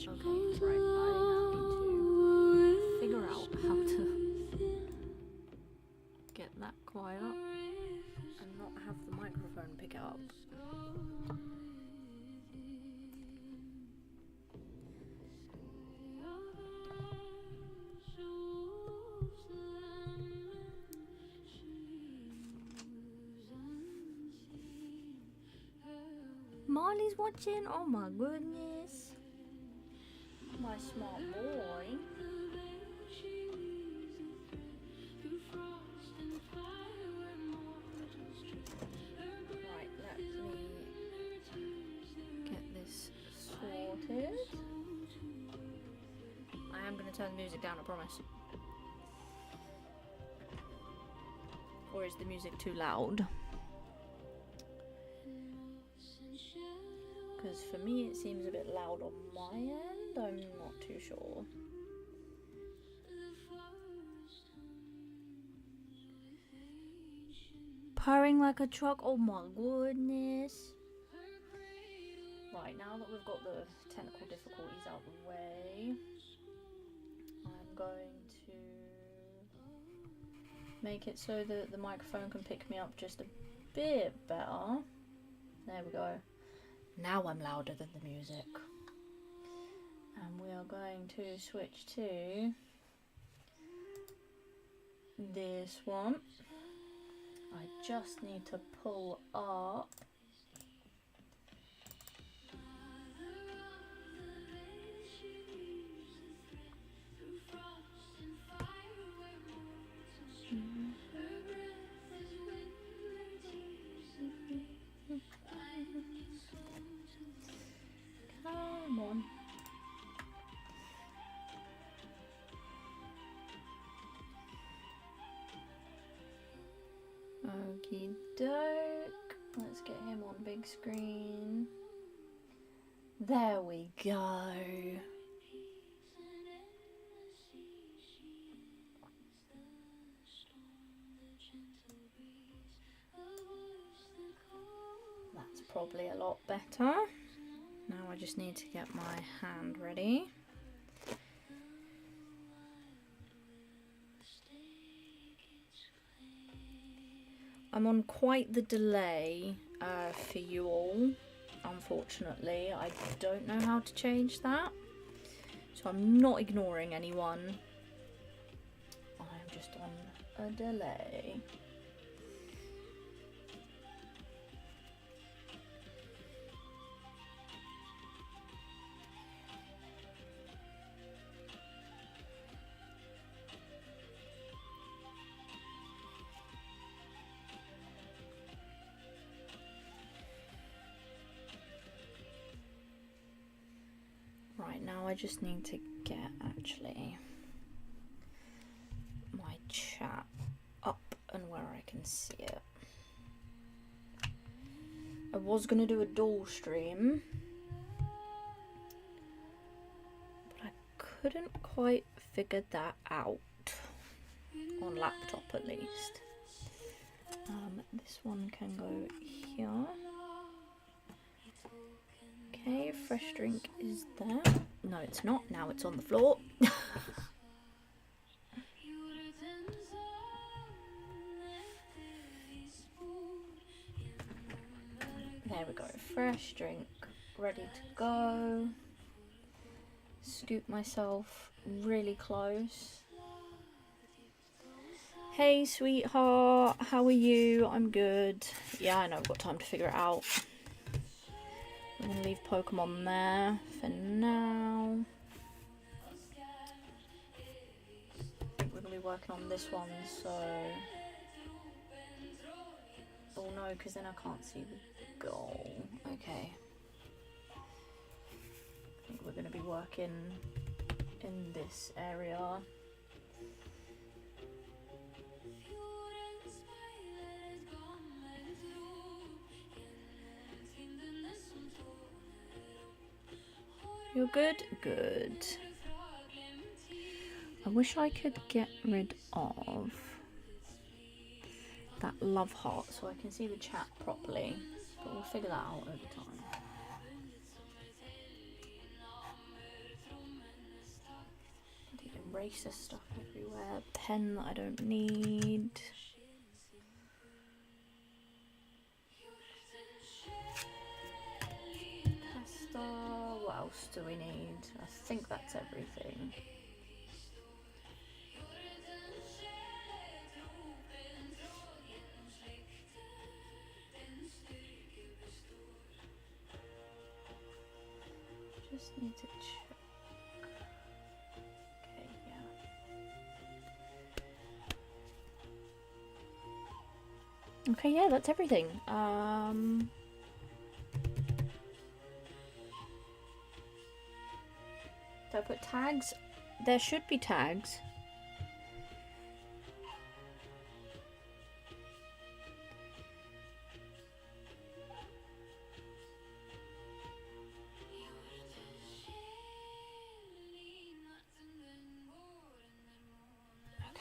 Okay, right, I now need to figure out how to get that quiet and not have the microphone pick it up. Marley's watching, oh my goodness. My smart boy. Right, let me get this sorted. I am going to turn the music down, I promise. Or is the music too loud? Because for me it seems a bit loud on my end, I'm not too sure. Purring like a truck, oh my goodness. Right, now that we've got the technical difficulties out of the way, I'm going to make it so that the microphone can pick me up just a bit better. There we go. Now I'm louder than the music. And we are going to switch to this one. I just need to pull up come on. Okie doke. Let's get him on big screen. There we go. That's probably a lot better. Now I just need to get my hand ready. I'm on quite the delay for you all, unfortunately. I don't know how to change that, so I'm not ignoring anyone. I'm just on a delay. Right, now I just need to get actually my chat up and where I can see it. I was going to do a dual stream, but I couldn't quite figure that out, on laptop at least. This one can go here. Okay, fresh drink is there. No, it's not. Now it's on the floor. There we go. Fresh drink, ready to go. Scoop myself really close. Hey, sweetheart. How are you? I'm good. Yeah, I know. I've got time to figure it out. I'm going to leave Pokemon there for now. We're going to be working on this one, so... Oh no, because then I can't see the goal. Okay. I think we're going to be working in this area. You're good? Good. I wish I could get rid of that love heart so I can see the chat properly, but we'll figure that out over time. eraser stuff everywhere. Pen that I don't need. Pasta. What else do we need? I think that's everything. Just need to check. Okay, yeah. Okay, yeah, that's everything. Do I put tags? There should be tags.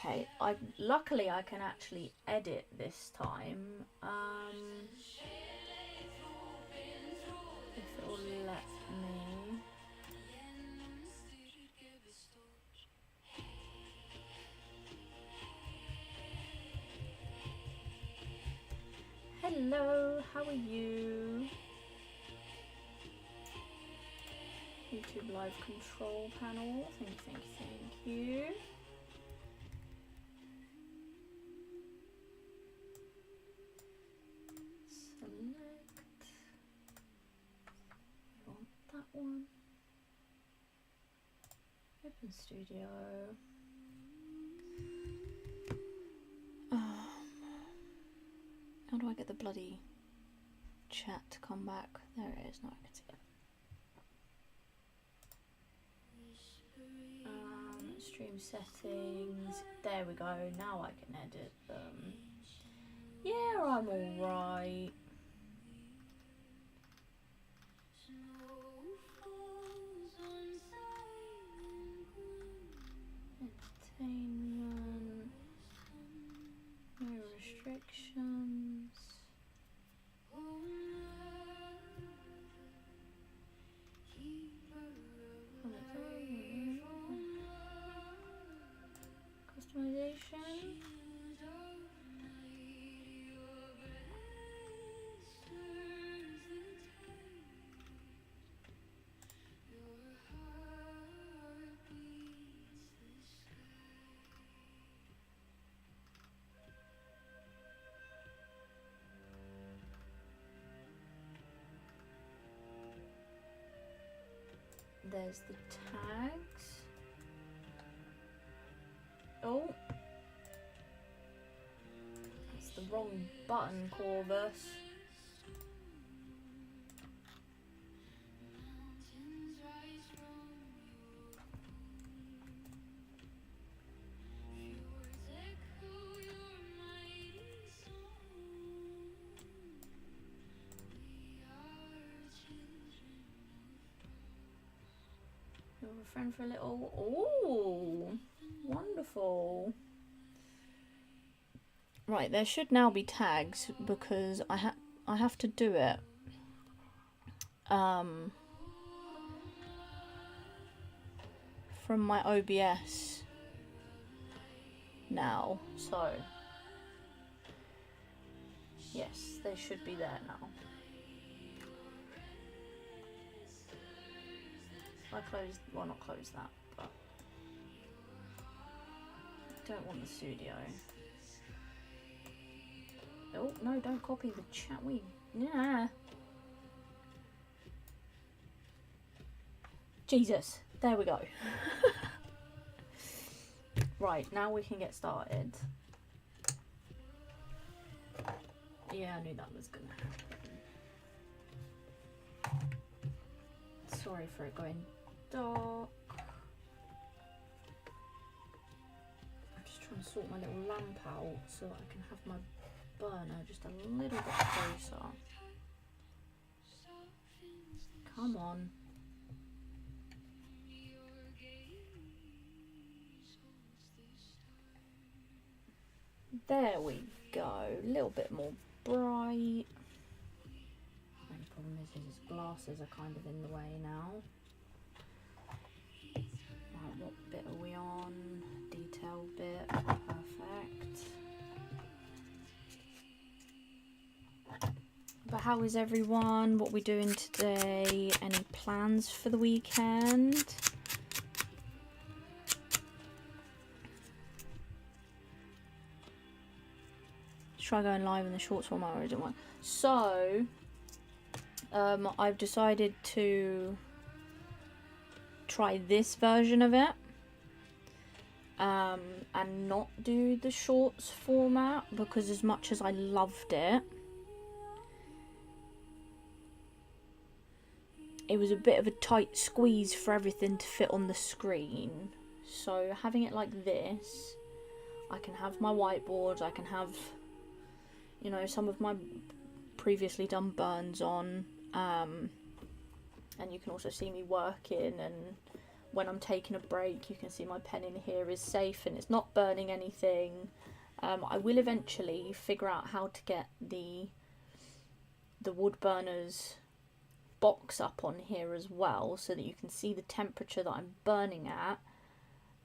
Okay, luckily I can actually edit this time. If it will let me. Hello, how are you? YouTube live control panel. Thank you. Select. We want that one. Open Studio. How do I get the bloody chat to come back? There it is. Now I can see it. Stream settings. There we go. Now I can edit them. Yeah, I'm alright. Entertainment. No restrictions. Customization. There's the tags. Oh, that's the wrong button, Corvus. You're a friend for a little. Oh, wonderful. Right, there should now be tags because I have to do it. From my OBS now, so yes, they should be there now. I closed, well, not close that, but I don't want the studio. Oh, no, don't copy the chat. Yeah. Jesus, there we go. Right, now we can get started. Yeah, I knew that was gonna happen. Sorry for it going dark. I'm just trying to sort my little lamp out so I can have my burner just a little bit closer. Come on. There we go. A little bit more bright. The only problem is his glasses are kind of in the way now. Right, What bit are we on? Detail bit. Perfect. But how is everyone? What are we doing today? Any plans for the weekend? Try going live in the shorts format, or didn't want. So, I've decided to try this version of it, and not do the shorts format, because as much as I loved it, it was a bit of a tight squeeze for everything to fit on the screen. So having it like this, I can have my whiteboard, I can have, you know, some of my previously done burns on, and you can also see me working, and when I'm taking a break you can see my pen in here is safe and it's not burning anything. I will eventually figure out how to get the wood burners box up on here as well, so that you can see the temperature that I'm burning at,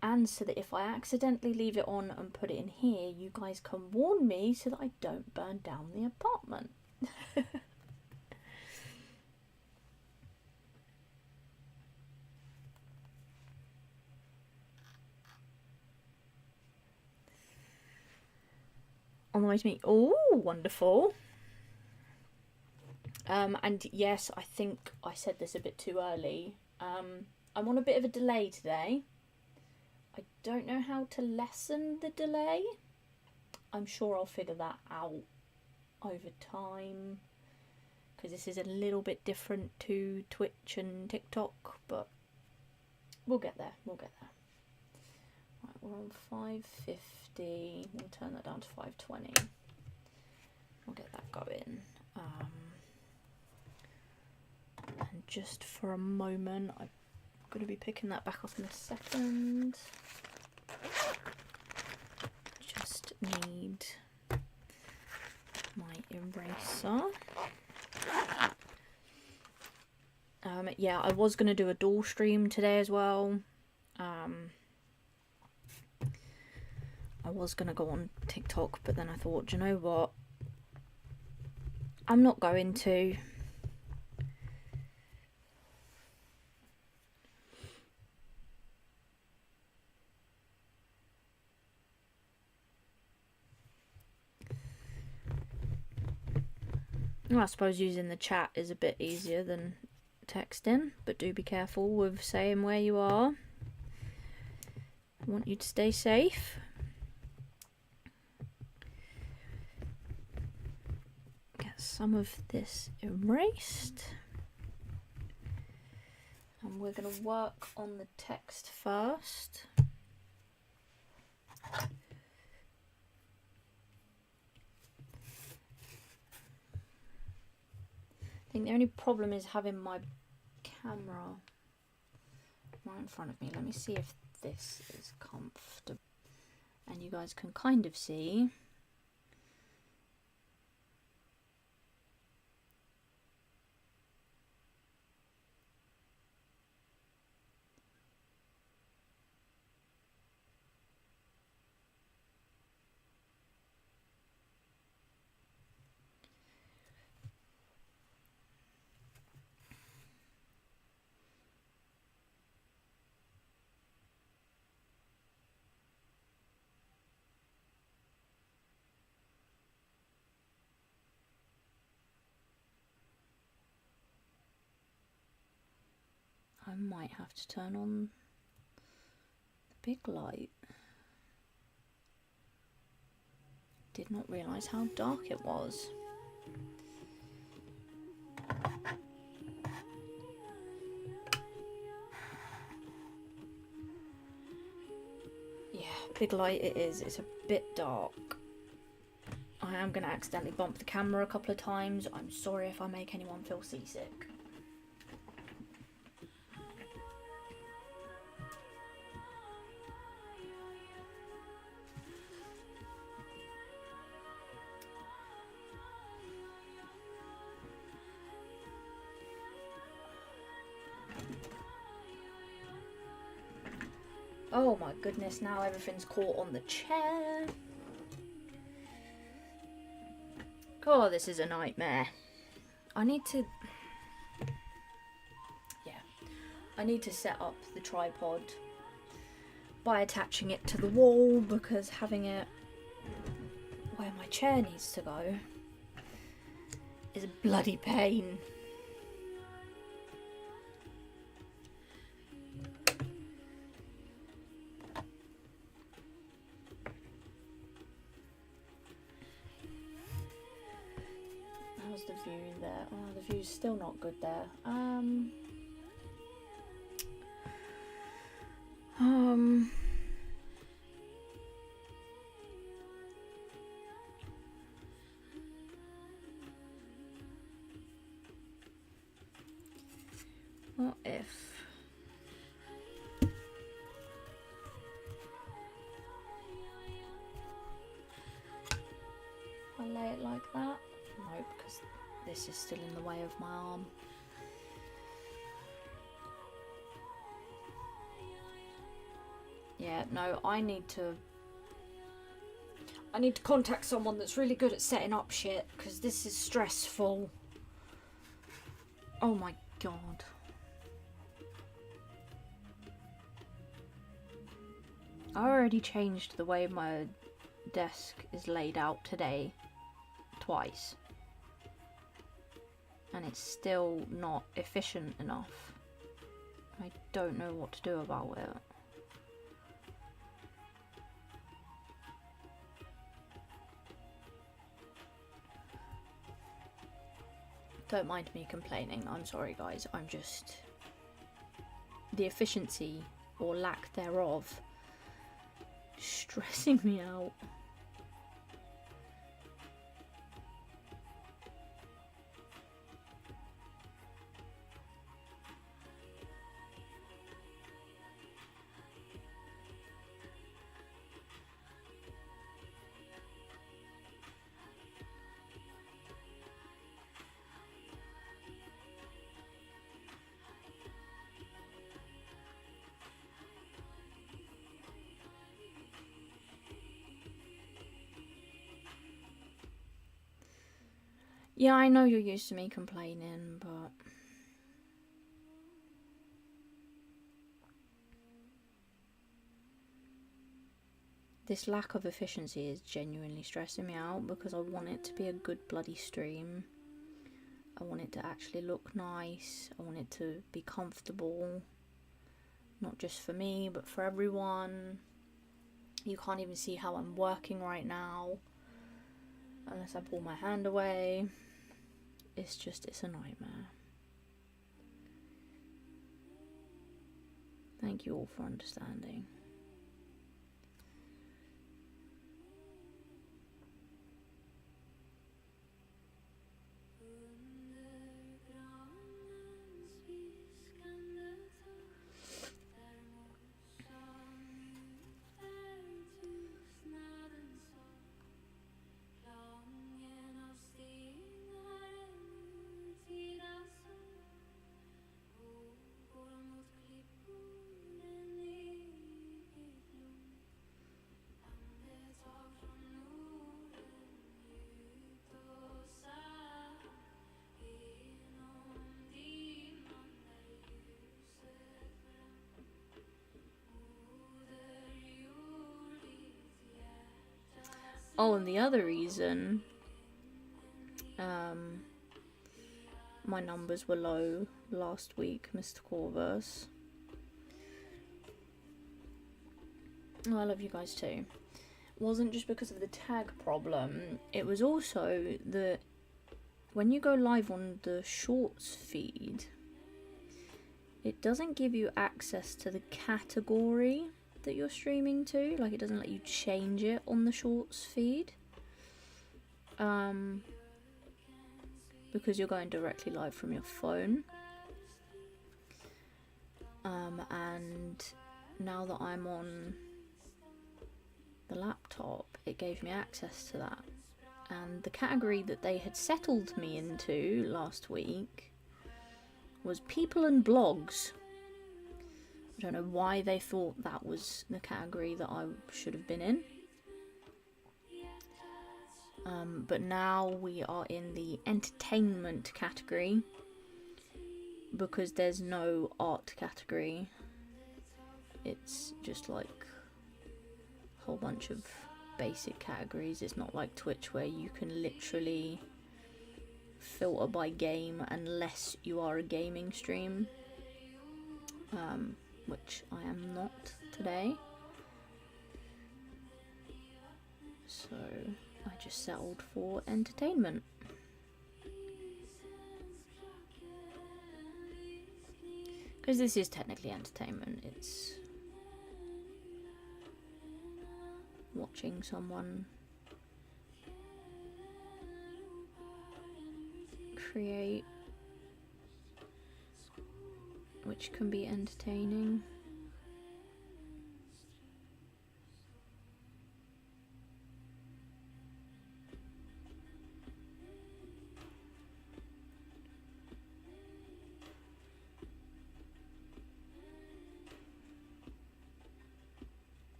and so that if I accidentally leave it on and put it in here, you guys can warn me so that I don't burn down the apartment. On the way to me. Oh, wonderful. And yes, I think I said this a bit too early. I'm on a bit of a delay today. I don't know how to lessen the delay. I'm sure I'll figure that out over time, because this is a little bit different to Twitch and TikTok, but we'll get there. We'll get there. Right, we're on 550. We'll turn that down to 520. We'll get that going. And just for a moment, I'm going to be picking that back up in a second. Just need my eraser. Yeah, I was going to do a dual stream today as well. I was going to go on TikTok, but then I thought, do you know what? I'm not going to. I suppose using the chat is a bit easier than texting, but do be careful with saying where you are. I want you to stay safe. Get some of this erased. And we're going to work on the text first. I think the only problem is having my camera right in front of me. Let me see if this is comfortable. And you guys can kind of see. I might have to turn on the big light. Did not realise how dark it was. Yeah, big light it is. It's a bit dark. I am going to accidentally bump the camera a couple of times. I'm sorry if I make anyone feel seasick. Oh my goodness, now everything's caught on the chair. God, this is a nightmare. I need to set up the tripod by attaching it to the wall, because having it where my chair needs to go is a bloody pain. How's the view there? Oh, the view's still not good there. What if I lay it like that? No, because this is still in the way of my arm. Yeah, no, I need to contact someone that's really good at setting up shit, because this is stressful. Oh my god. I already changed the way my desk is laid out today twice, and it's still not efficient enough. I don't know what to do about it. Don't mind me complaining, I'm sorry guys, I'm just... the efficiency, or lack thereof, stressing me out. Yeah, I know you're used to me complaining, but... this lack of efficiency is genuinely stressing me out, because I want it to be a good bloody stream. I want it to actually look nice. I want it to be comfortable. Not just for me, but for everyone. You can't even see how I'm working right now, unless I pull my hand away. It's a nightmare. Thank you all for understanding. Oh, and the other reason my numbers were low last week, Mr. Corvus. Oh, I love you guys too. Wasn't just because of the tag problem, it was also that when you go live on the shorts feed, it doesn't give you access to the category that you're streaming to. Like, it doesn't let you change it on the shorts feed, because you're going directly live from your phone. And now that I'm on the laptop, it gave me access to that. And the category that they had settled me into last week was people and blogs, I don't know why they thought that was the category that I should have been in. But now we are in the entertainment category because there's no art category. It's just like a whole bunch of basic categories. It's not like Twitch where you can literally filter by game unless you are a gaming stream, which I am not today. So I just settled for entertainment. Because this is technically entertainment. It's watching someone create, which can be entertaining.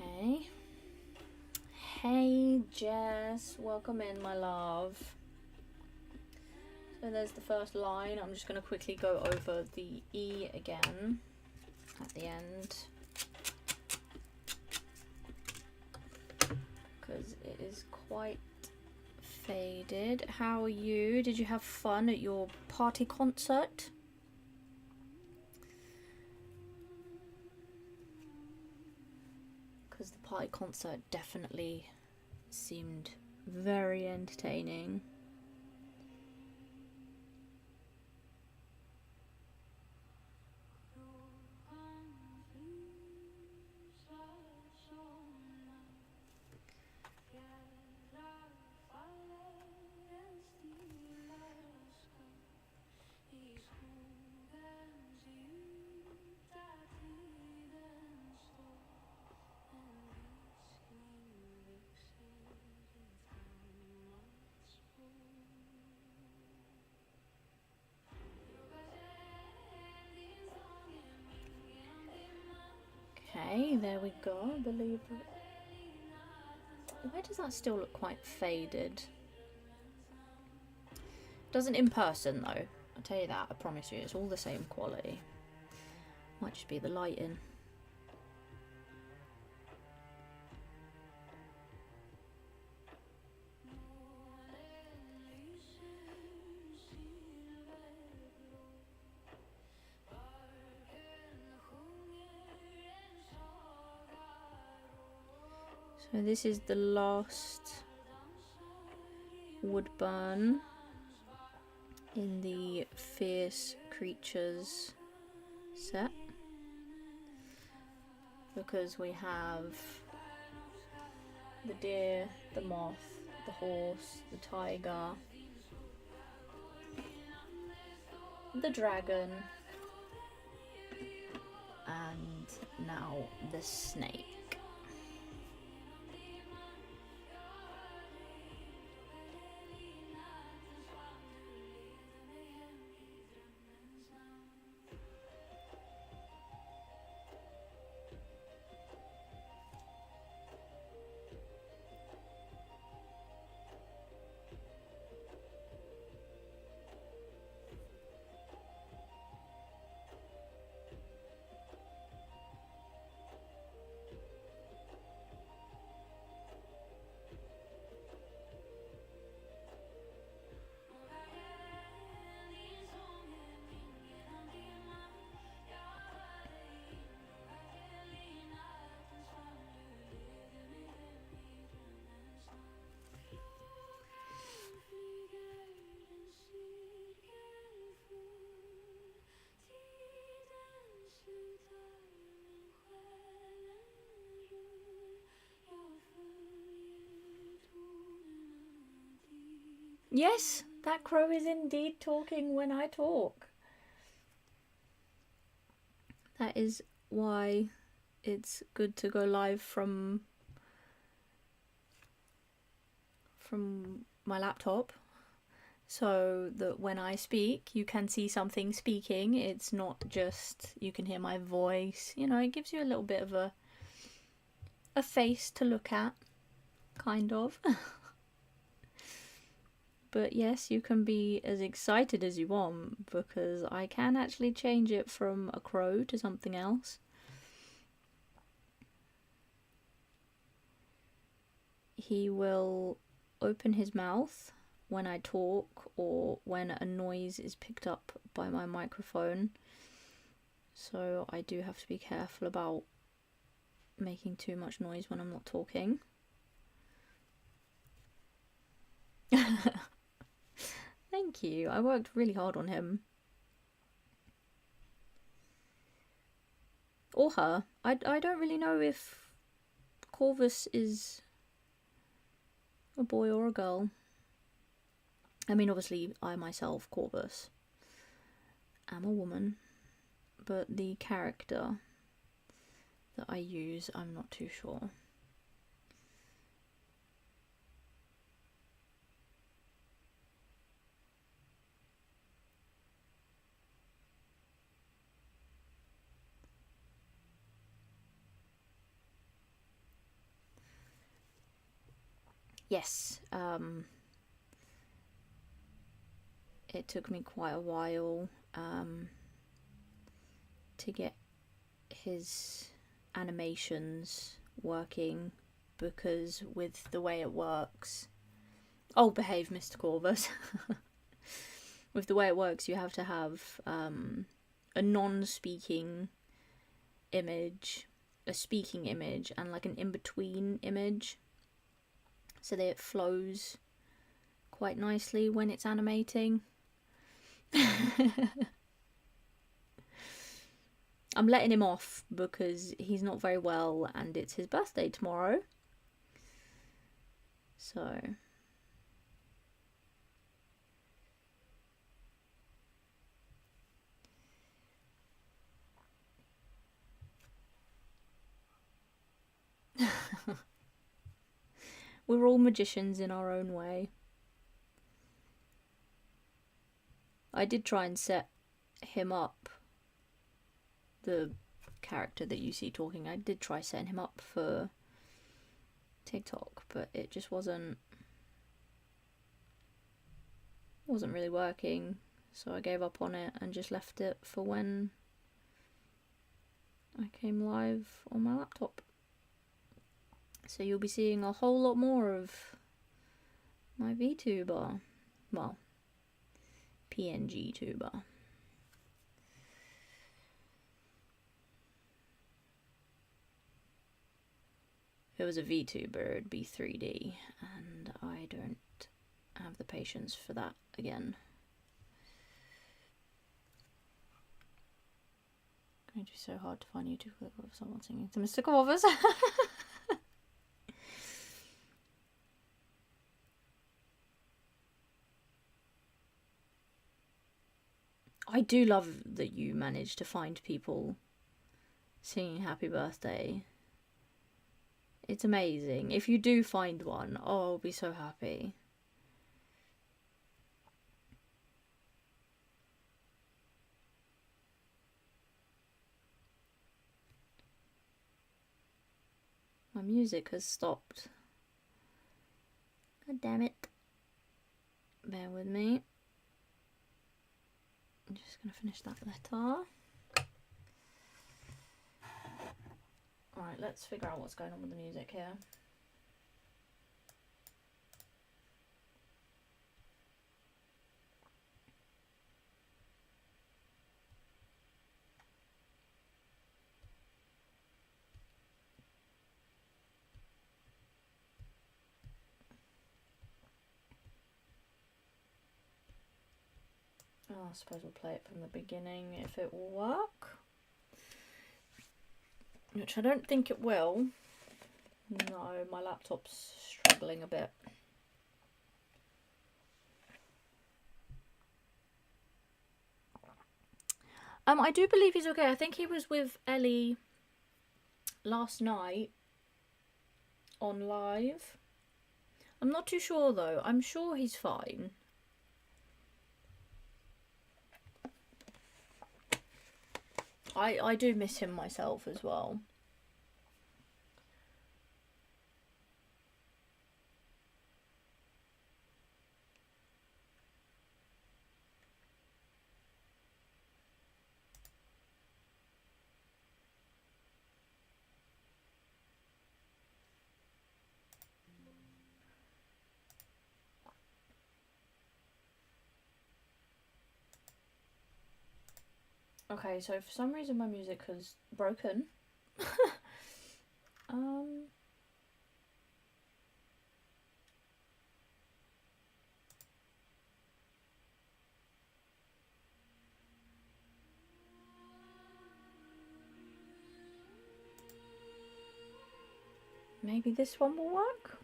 Okay. Hey Jess, welcome in, my love. So there's the first line. I'm just going to quickly go over the E again at the end, because it is quite faded. How are you? Did you have fun at your party concert? Because the party concert definitely seemed very entertaining. Okay, there we go. I believe. Why does that still look quite faded? Doesn't in person though. I'll tell you that. I promise you, it's all the same quality. Might just be the lighting. So this is the last wood burn in the Fierce Creatures set, because we have the deer, the moth, the horse, the tiger, the dragon, and now the snake. Yes, that crow is indeed talking when I talk. That is why it's good to go live from my laptop, so that when I speak, you can see something speaking. It's not just you can hear my voice. You know, it gives you a little bit of a face to look at, kind of. But yes, you can be as excited as you want, because I can actually change it from a crow to something else. He will open his mouth when I talk or when a noise is picked up by my microphone. So I do have to be careful about making too much noise when I'm not talking. Thank you. I worked really hard on him. Or her. I don't really know if Corvus is a boy or a girl. I mean, obviously, I myself, Corvus, am a woman. But the character that I use, I'm not too sure. Yes, it took me quite a while to get his animations working, because with the way it works... Oh, behave, Mr. Corvus. With the way it works, you have to have a non-speaking image, a speaking image, and like an in-between image, so that it flows quite nicely when it's animating. I'm letting him off because he's not very well and it's his birthday tomorrow. So... We're all magicians in our own way. I did try and set him up, the character that you see talking, I did try setting him up for TikTok, but it just wasn't really working, so I gave up on it and just left it for when I came live on my laptop. So you'll be seeing a whole lot more of my VTuber. Well, PNG tuber. If it was a VTuber, it'd be 3D, and I don't have the patience for that again. It's going to be so hard to find YouTube clip of someone singing to Mr. Corvus. I do love that you managed to find people singing happy birthday. It's amazing. If you do find one, oh, I'll be so happy. My music has stopped. God damn it. Bear with me. I'm just going to finish that letter. Right, let's figure out what's going on with the music here. Oh, I suppose we'll play it from the beginning if it will work. Which I don't think it will. No, my laptop's struggling a bit. I do believe he's okay. I think he was with Ellie last night on live. I'm not too sure though. I'm sure he's fine. I do miss him myself as well. Okay, so for some reason my music has broken. Maybe this one will work?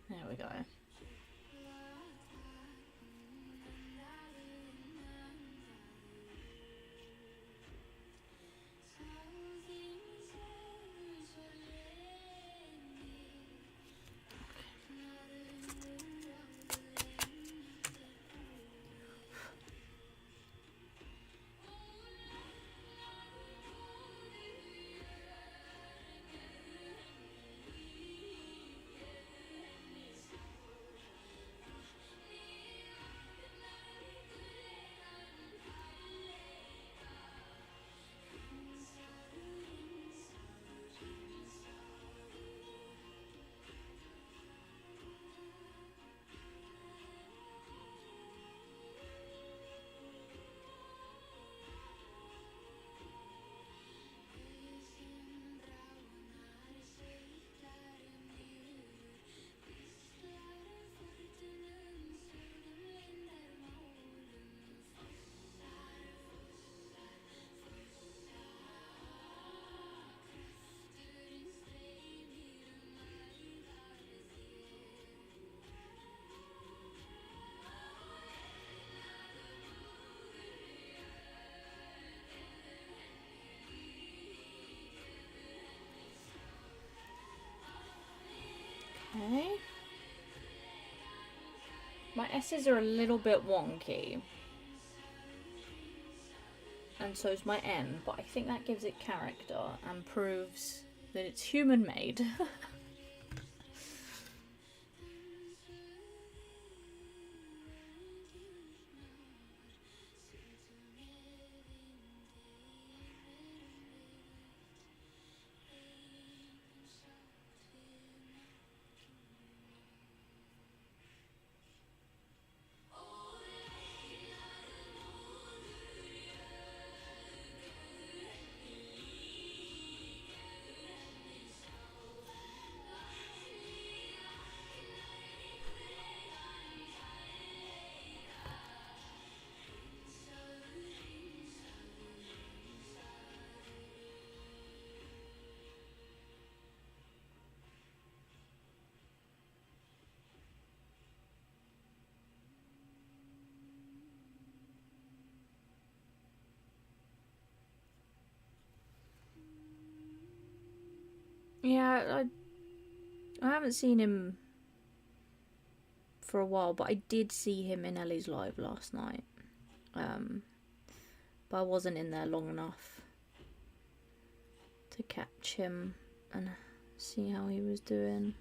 There we go. Okay. My S's are a little bit wonky. And so is my N, but I think that gives it character and proves that it's human made. Yeah, I haven't seen him for a while, but I did see him in Ellie's live last night. But I wasn't in there long enough to catch him and see how he was doing.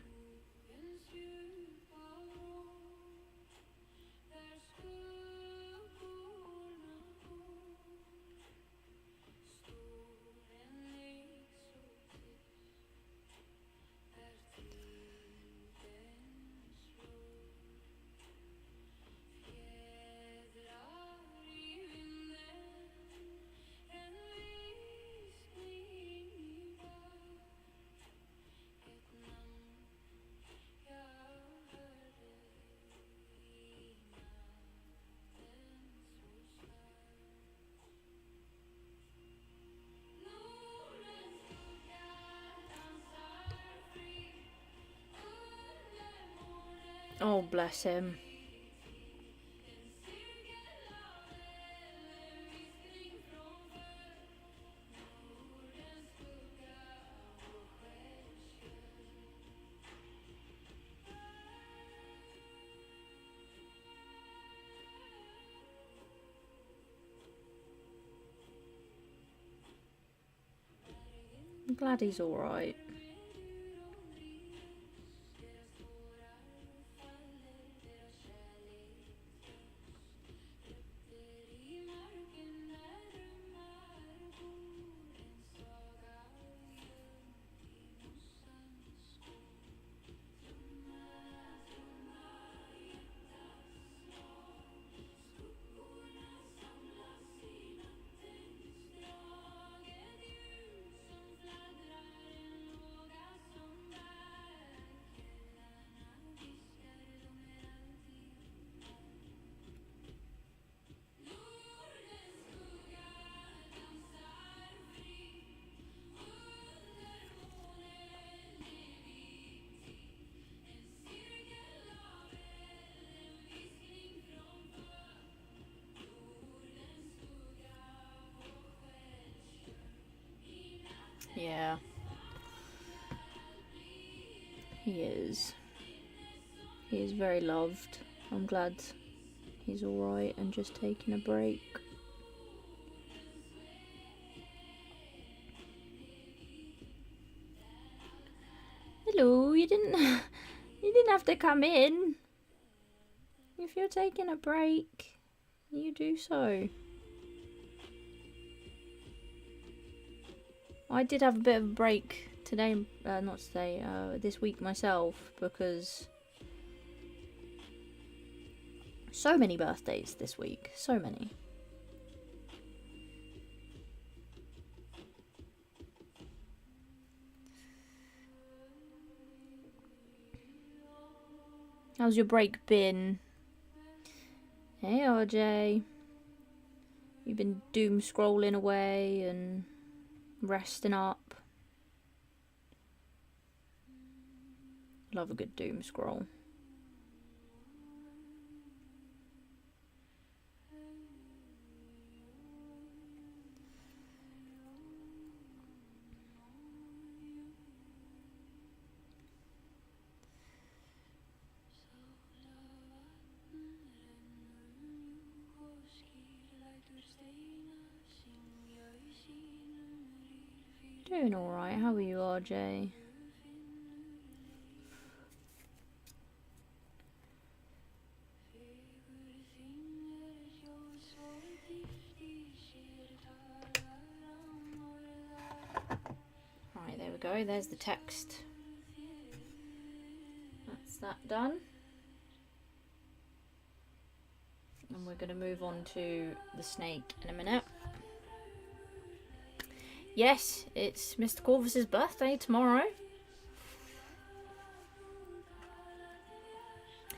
Oh, bless him. I'm glad he's alright. Yeah. He is. He is very loved. I'm glad he's alright and just taking a break. Hello, you didn't have to come in. If you're taking a break, you do so. I did have a bit of a break today, not today, this week myself, because so many birthdays this week, so many. How's your break been? Hey RJ. You've been doom scrolling away and resting up. Love a good doom scroll. Doing alright, how are you RJ? Right, there we go, there's the text. That's that done. And we're going to move on to the snake in a minute. Yes, it's Mr. Corvus's birthday tomorrow.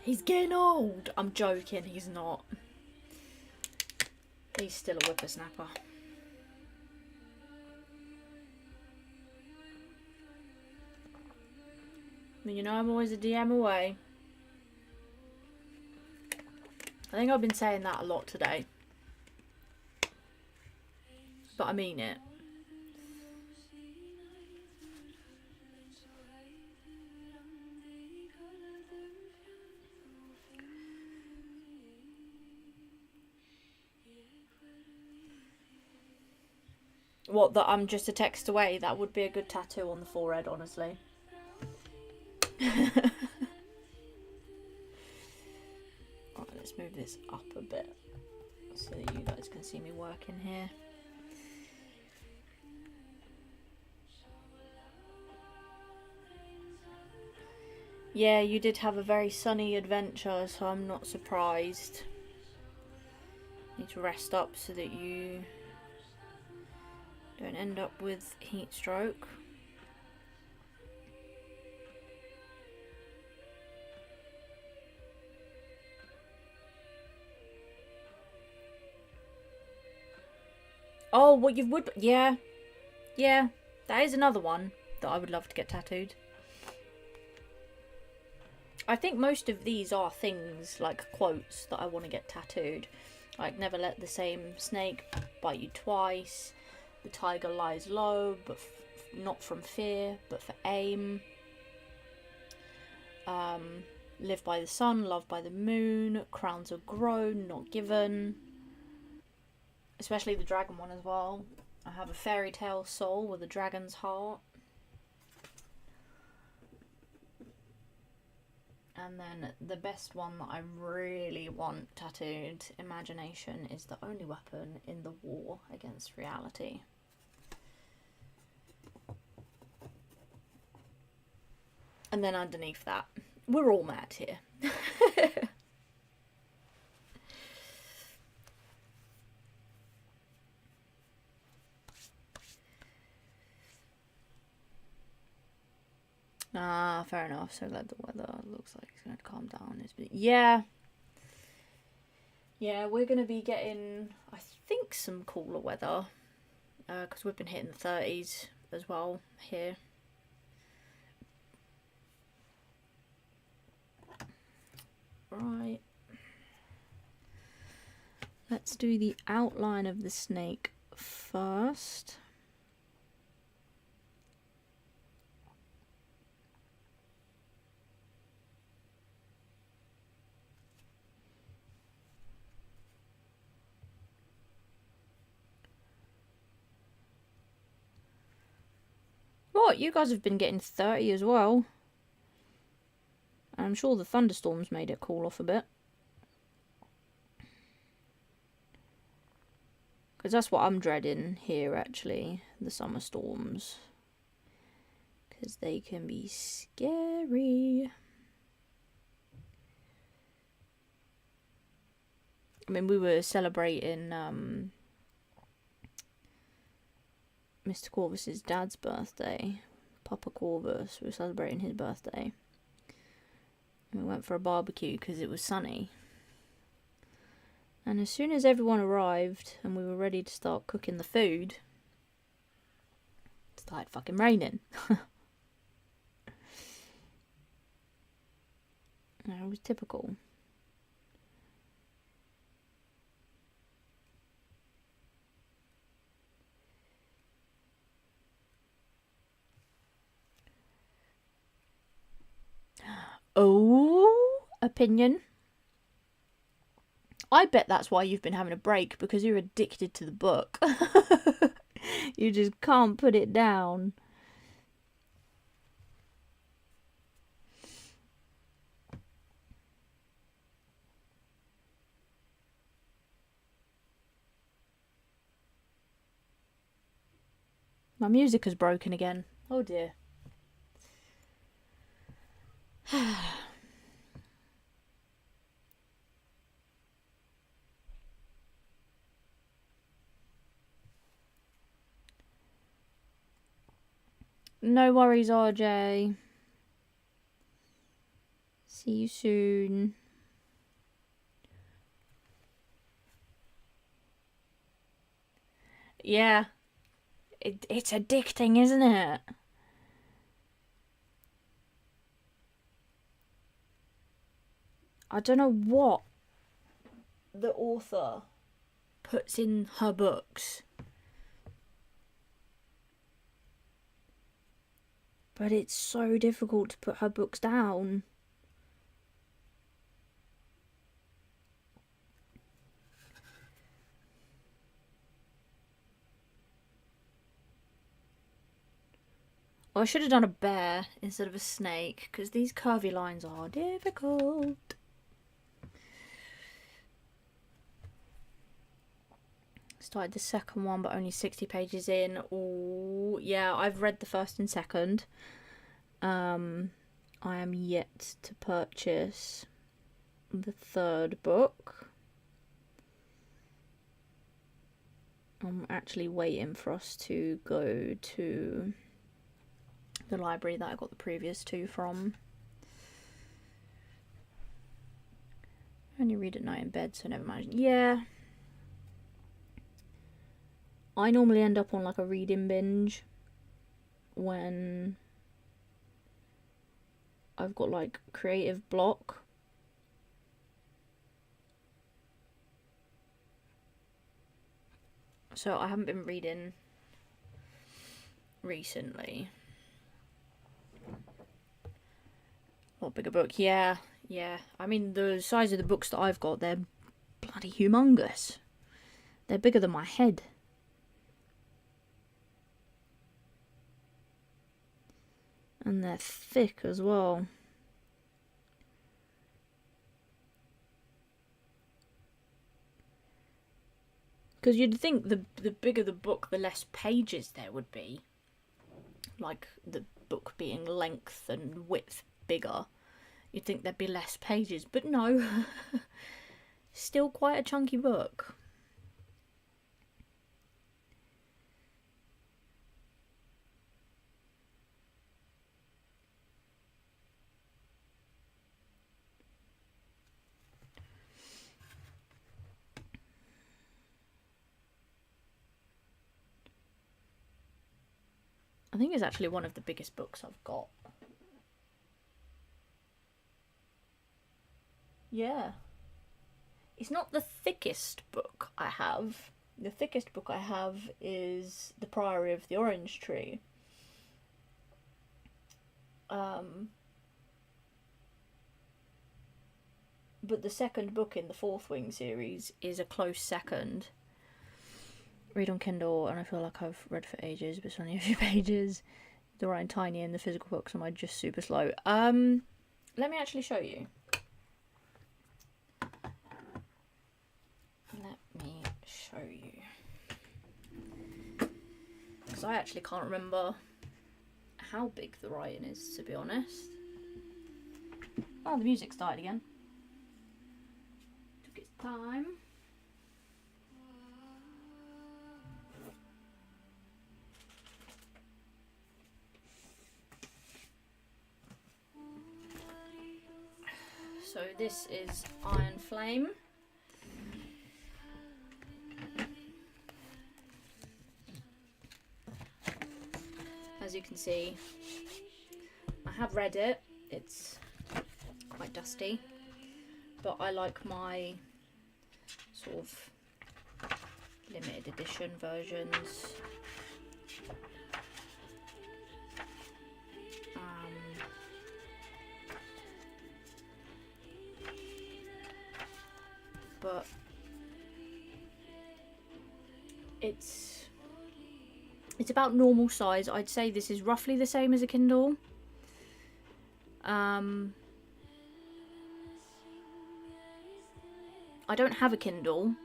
He's getting old. I'm joking, he's not. He's still a whippersnapper. I mean, you know, I'm always a DM away. I think I've been saying that a lot today. But I mean it. What, that I'm just a text away? That would be a good tattoo on the forehead, honestly. Alright, let's move this up a bit so that you guys can see me working here. Yeah, you did have a very sunny adventure, so I'm not surprised. Need to rest up so that you don't end up with heat stroke. Oh, what you would... Yeah. Yeah. That is another one that I would love to get tattooed. I think most of these are things like quotes that I want to get tattooed. Like, never let the same snake bite you twice. The tiger lies low, but not from fear, but for aim. Live by the sun, love by the moon. Crowns are grown, not given. Especially the dragon one as well. I have a fairy tale soul with a dragon's heart. And then the best one that I really want tattooed, imagination is the only weapon in the war against reality. And then underneath that, we're all mad here. Ah, fair enough. So glad the weather looks like it's going to calm down. Yeah. Yeah, we're going to be getting, I think, some cooler weather. Because we've been hitting the 30s as well here. Right. Let's do the outline of the snake first. What? You guys have been getting 30 as well. I'm sure the thunderstorms made it cool off a bit. Because that's what I'm dreading here, actually. The summer storms. Because they can be scary. I mean, we were celebrating Mr. Corvus's dad's birthday. Papa Corvus. We were celebrating his birthday. We went for a barbecue because it was sunny. And as soon as everyone arrived and we were ready to start cooking the food, it started fucking raining. It was typical. Oh, opinion. I bet that's why you've been having a break, because you're addicted to the book. You just can't put it down. My music has broken again. Oh dear. No worries, RJ. See you soon. Yeah. It's addicting, isn't it? I don't know what the author puts in her books, but it's so difficult to put her books down. I should have done a bear instead of a snake, because these curvy lines are difficult. Started the second one, but only 60 pages in. Oh, yeah, I've read the first and second. I am yet to purchase the third book. I'm actually waiting for us to go to the library that I got the previous two from. I only read at night in bed, so never mind. Yeah. I normally end up on like a reading binge when I've got like creative block. So I haven't been reading recently. What bigger book? Yeah. I mean, the size of the books that I've got, they're bloody humongous. They're bigger than my head. And they're thick as well. Because you'd think the bigger the book, the less pages there would be. Like the book being length and width bigger. You'd think there'd be less pages, but no. Still quite a chunky book. I think it's actually one of the biggest books I've got. Yeah. It's not the thickest book I have. The thickest book I have is The Priory of the Orange Tree. But the second book in the Fourth Wing series is a close second. Read on Kindle, and I feel like I've read for ages, but it's only a few pages. The writing tiny and the physical books am I just super slow. Let me actually show you. Let me show you. Because I actually can't remember how big the writing is, to be honest. Oh, the music started again. Took its time. So this is Iron Flame. As you can see, I have read it. It's quite dusty, but I like my sort of limited edition versions. But it's about normal size. I'd say this is roughly the same as a Kindle. I don't have a Kindle.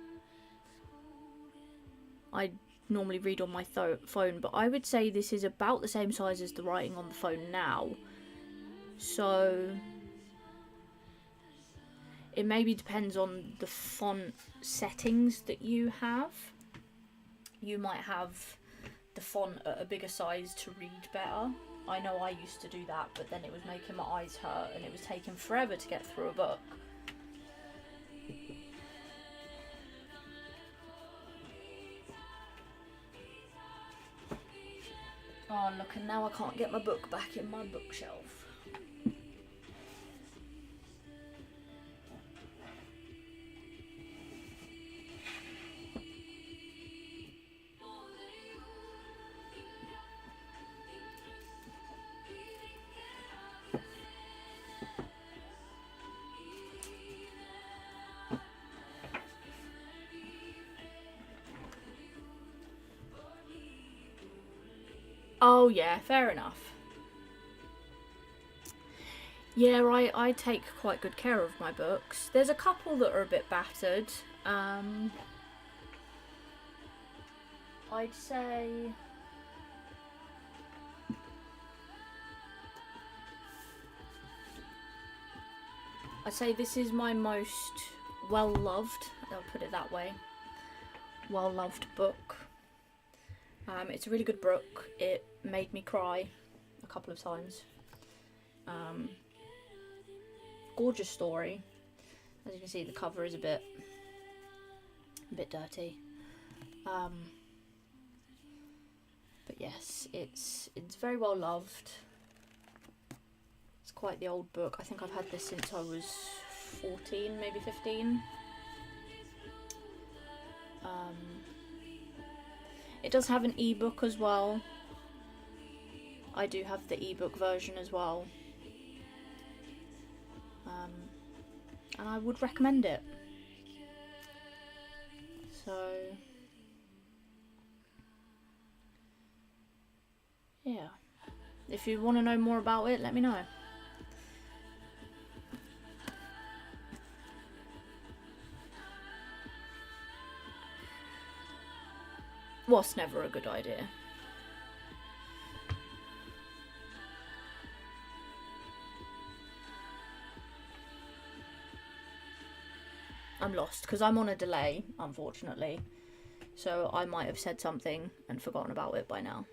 I normally read on my phone, but I would say this is about the same size as the writing on the phone now. So it maybe depends on the font settings that you have. You might have the font at a bigger size to read better. I know I used to do that, but then it was making my eyes hurt and it was taking forever to get through a book. Oh look, and now I can't get my book back in my bookshelf. Oh yeah, fair enough. Yeah, I take quite good care of my books. There's a couple that are a bit battered. I'd say this is my most well-loved, I'll put it that way, well-loved book. It's a really good book. It made me cry a couple of times. Gorgeous story. As you can see, the cover is a bit dirty. But yes, it's very well loved. It's quite the old book. I think I've had this since I was 14, maybe 15. It does have an ebook as well. I do have the ebook version as well. And I would recommend it. So, yeah. If you want to know more about it, let me know. What's never a good idea. I'm lost because I'm on a delay, unfortunately. So I might have said something and forgotten about it by now.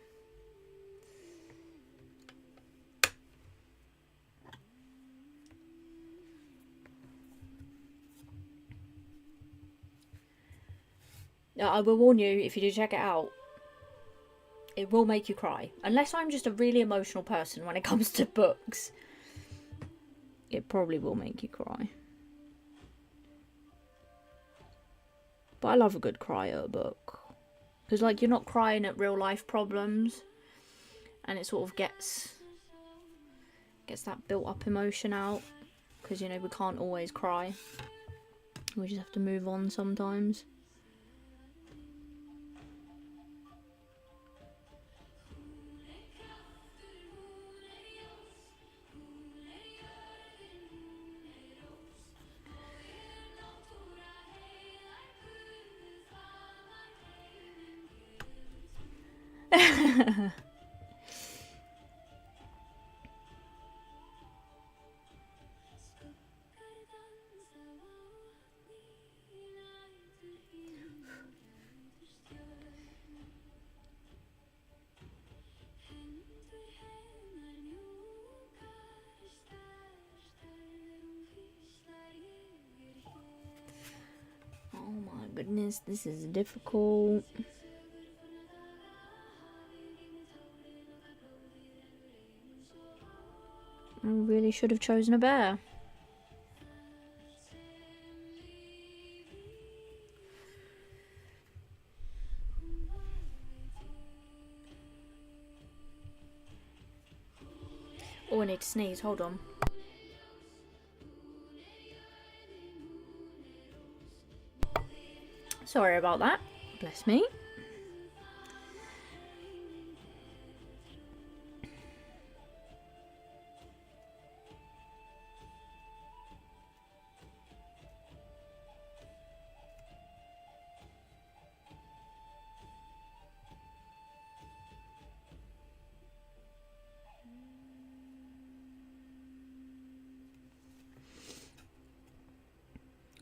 I will warn you, if you do check it out, it will make you cry. Unless I'm just a really emotional person when it comes to books, it probably will make you cry. But I love a good cry at a book. Because, like, you're not crying at real life problems. And it sort of gets that built up emotion out. Because, you know, we can't always cry. We just have to move on sometimes. Oh my goodness, this is difficult. I really should have chosen a bear. Oh, I need to sneeze, hold on. Sorry about that. Bless me.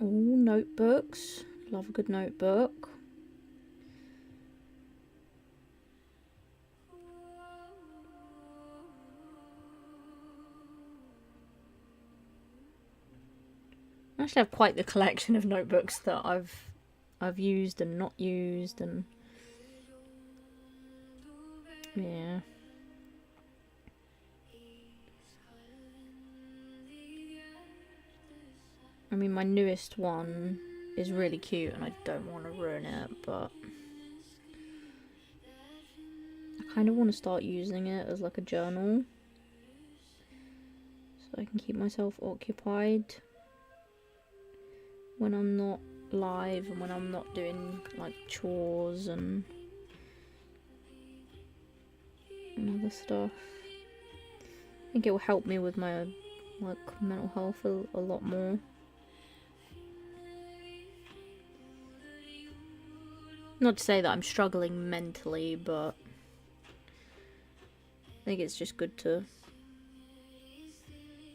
Oh, notebooks. Love a good notebook. I actually have quite the collection of notebooks that I've used and not used, and yeah. I mean, my newest one is really cute and I don't want to ruin it, but I kind of want to start using it as like a journal so I can keep myself occupied when I'm not live and when I'm not doing like chores and other stuff. I think it will help me with my like mental health a lot more. Not to say that I'm struggling mentally, but I think it's just good to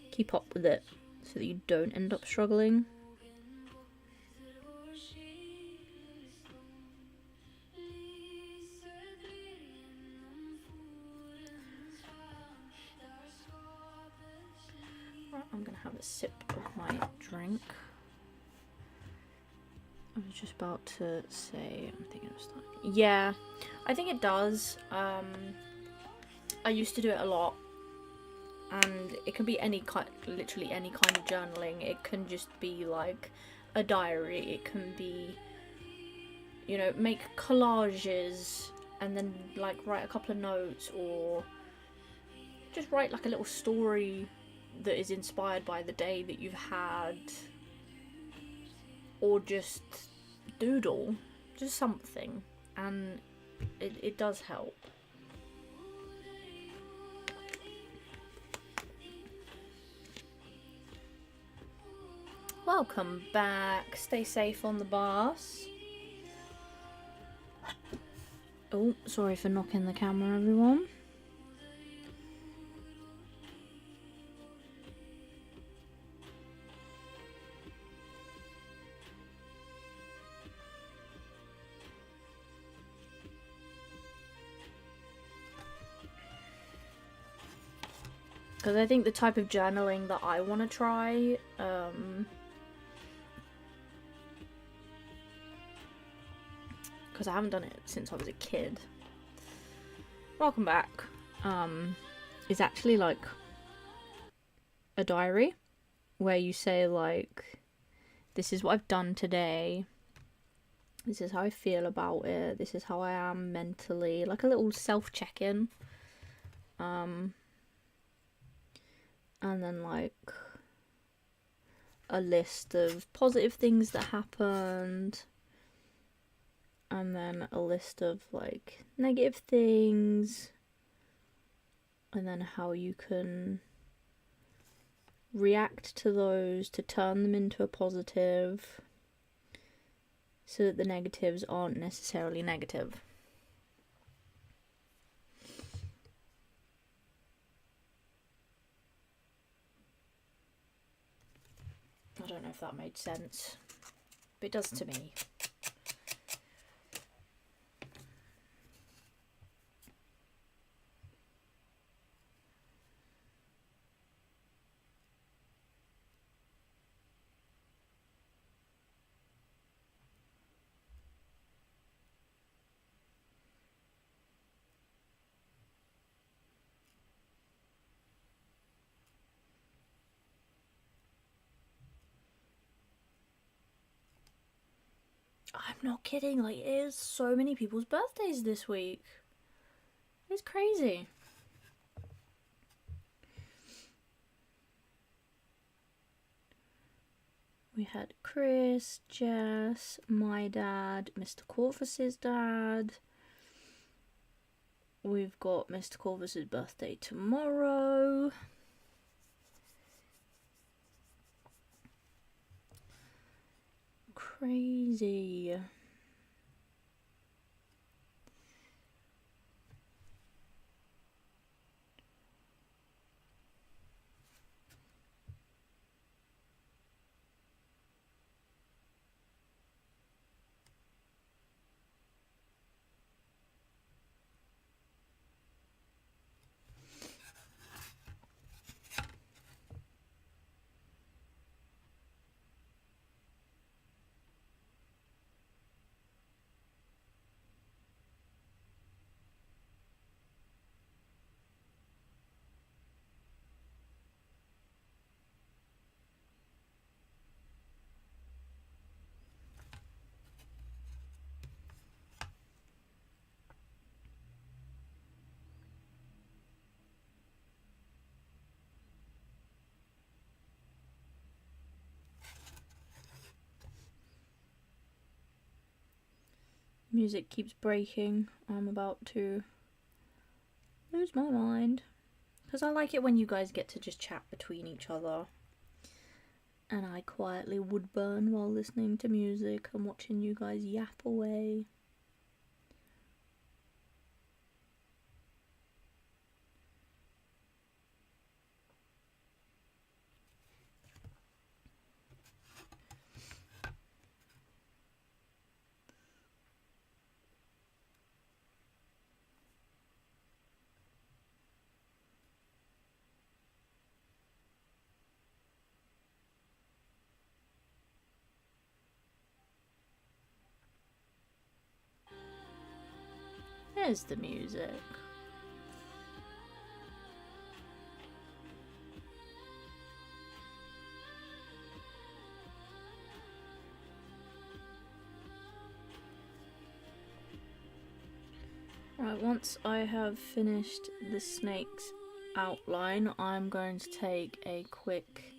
keep up with it so that you don't end up struggling. Right, I'm gonna have a sip of my drink. I was just about to say, I'm thinking of starting. Yeah, I think it does. I used to do it a lot. and it can be any kind, literally any kind of journaling. It can just be like a diary. It can be, you know, make collages and then like write a couple of notes, or just write like a little story that is inspired by the day that you've had, or just doodle, just something, and it does help. Welcome back. Stay safe on the bus. Oh, sorry for knocking the camera, everyone. Because I think the type of journaling that I want to try, because I haven't done it since I was a kid. Welcome back. Is actually like a diary where you say like, this is what I've done today. This is how I feel about it. This is how I am mentally. Like a little self-check-in. And then like a list of positive things that happened, and then a list of like negative things, and then how you can react to those to turn them into a positive, so that the negatives aren't necessarily negative. I don't know if that made sense, but it does to me. I'm not kidding, like, it is so many people's birthdays this week. It's crazy. We had Chris, Jess, my dad, Mr. Corvus's dad. We've got Mr. Corvus's birthday tomorrow. Crazy. Music keeps breaking. I'm about to lose my mind. Because I like it when you guys get to just chat between each other. And I quietly wood burn while listening to music and watching you guys yap away. There's the music. once I have finished the snake's outline, I'm going to take a quick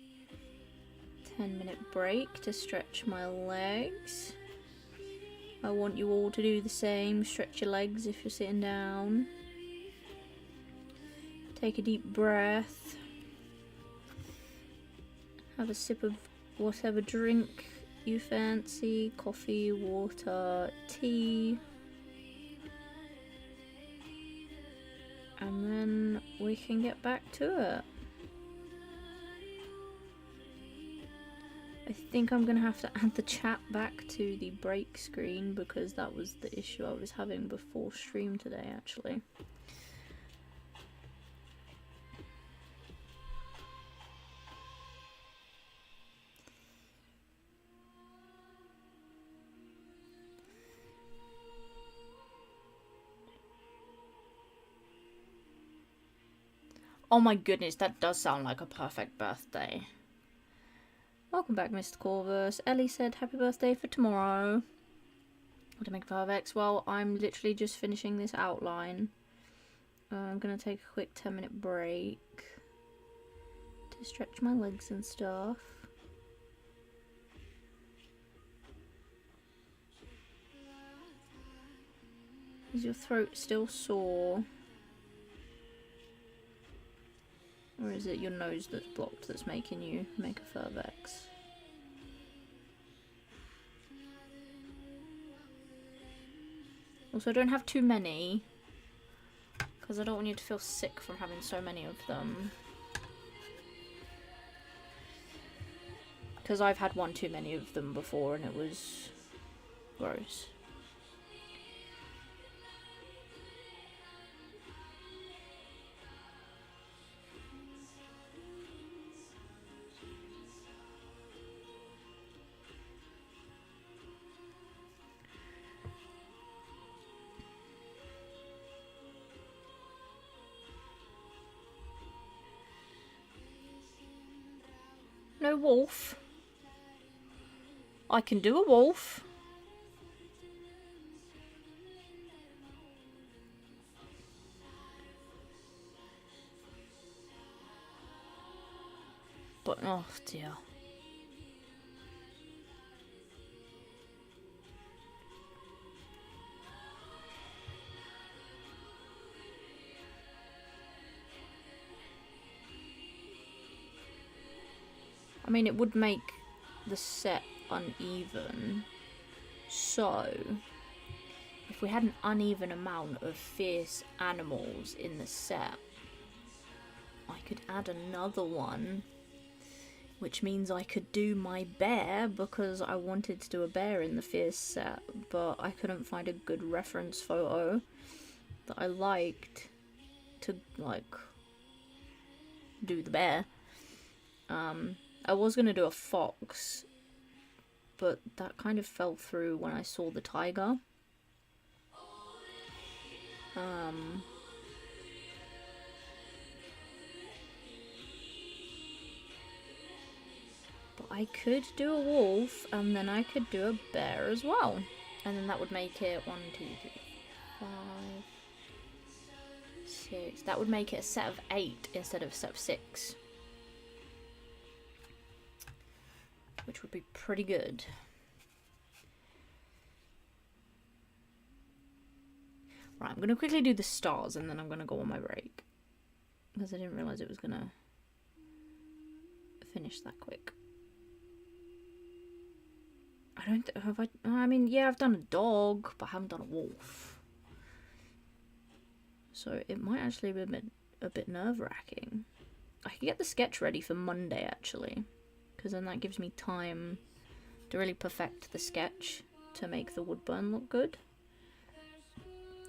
10-minute break to stretch my legs. I want you all to do the same. Stretch your legs if you're sitting down. Take a deep breath. Have a sip of whatever drink you fancy. Coffee, water, tea. And then we can get back to it. I think I'm going to have to add the chat back to the break screen because that was the issue I was having before stream today, actually. Oh my goodness, that does sound like a perfect birthday. Welcome back, Mr. Corvus. Ellie said happy birthday for tomorrow. What to make 5x? Well, I'm literally just finishing this outline. I'm going to take a quick 10-minute break to stretch my legs and stuff. Is your throat still sore? Or is it your nose that's blocked that's making you make a 5x? Also, I don't have too many, because I don't want you to feel sick from having so many of them. Because I've had one too many of them before and it was gross. No wolf. I can do a wolf. But oh dear. I mean, it would make the set uneven. So, if we had an uneven amount of fierce animals in the set, I could add another one, which means I could do my bear, because I wanted to do a bear in the fierce set, but I couldn't find a good reference photo that I liked to, like, do the bear. I was going to do a fox, but that kind of fell through when I saw the tiger. But I could do a wolf, and then I could do a bear as well. And then that would make it 1, 2, 3, 5, 6. That would make it a set of 8 instead of a set of 6. Which would be pretty good. Right, I'm going to quickly do the stars and then I'm going to go on my break. Because I didn't realise it was going to finish that quick. I mean, yeah, I've done a dog, but I haven't done a wolf. So it might actually be a bit nerve-wracking. I can get the sketch ready for Monday, actually. Because then that gives me time to really perfect the sketch to make the woodburn look good.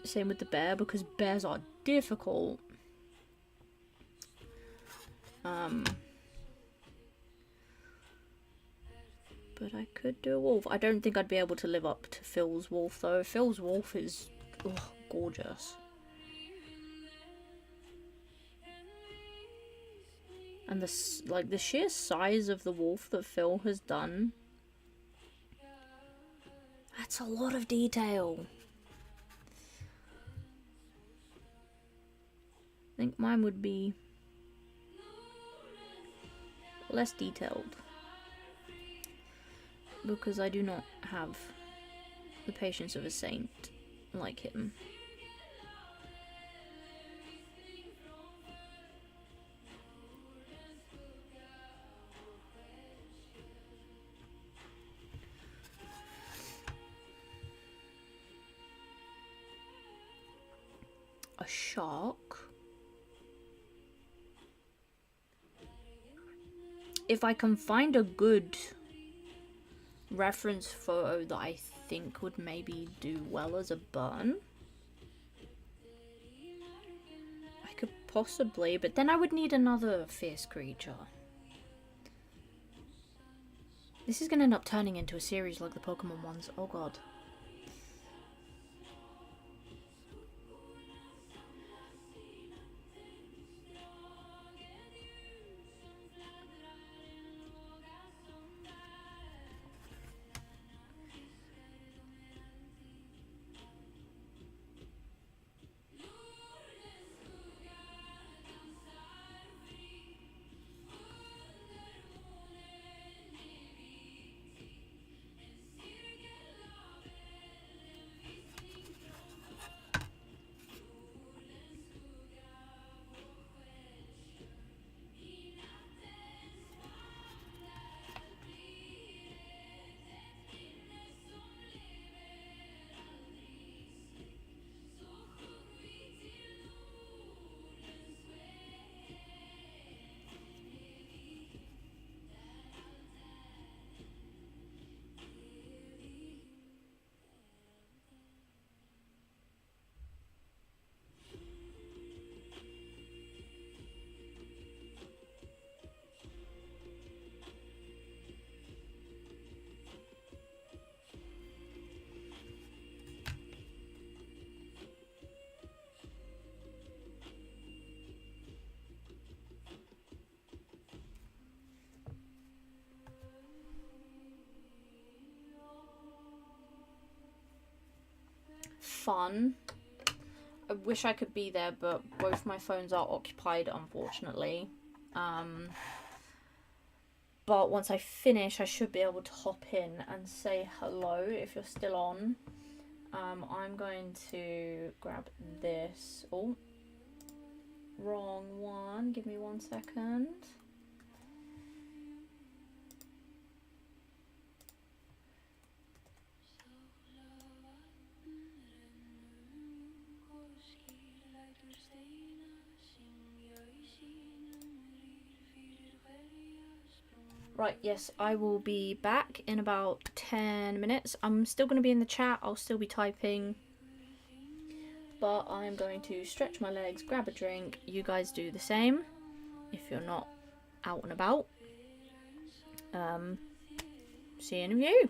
Same with the bear, because bears are difficult. But I could do a wolf. I don't think I'd be able to live up to Phil's wolf, though. Phil's wolf is gorgeous. And the sheer size of the wolf that Phil has done, that's a lot of detail. I think mine would be less detailed, because I do not have the patience of a saint like him. A shark. If I can find a good reference photo that I think would maybe do well as a burn, I could possibly, but then I would need another fierce creature. This is going to end up turning into a series like the Pokemon ones. Oh god. Fun. I wish I could be there, but both my phones are occupied, unfortunately. But once I finish, I should be able to hop in and say hello if you're still on. I'm going to grab this. Oh, wrong one. Give me 1 second. Right, yes, I will be back in about 10 minutes. I'm still going to be in the chat, I'll still be typing. But I'm going to stretch my legs, grab a drink. You guys do the same if you're not out and about. See you in a view.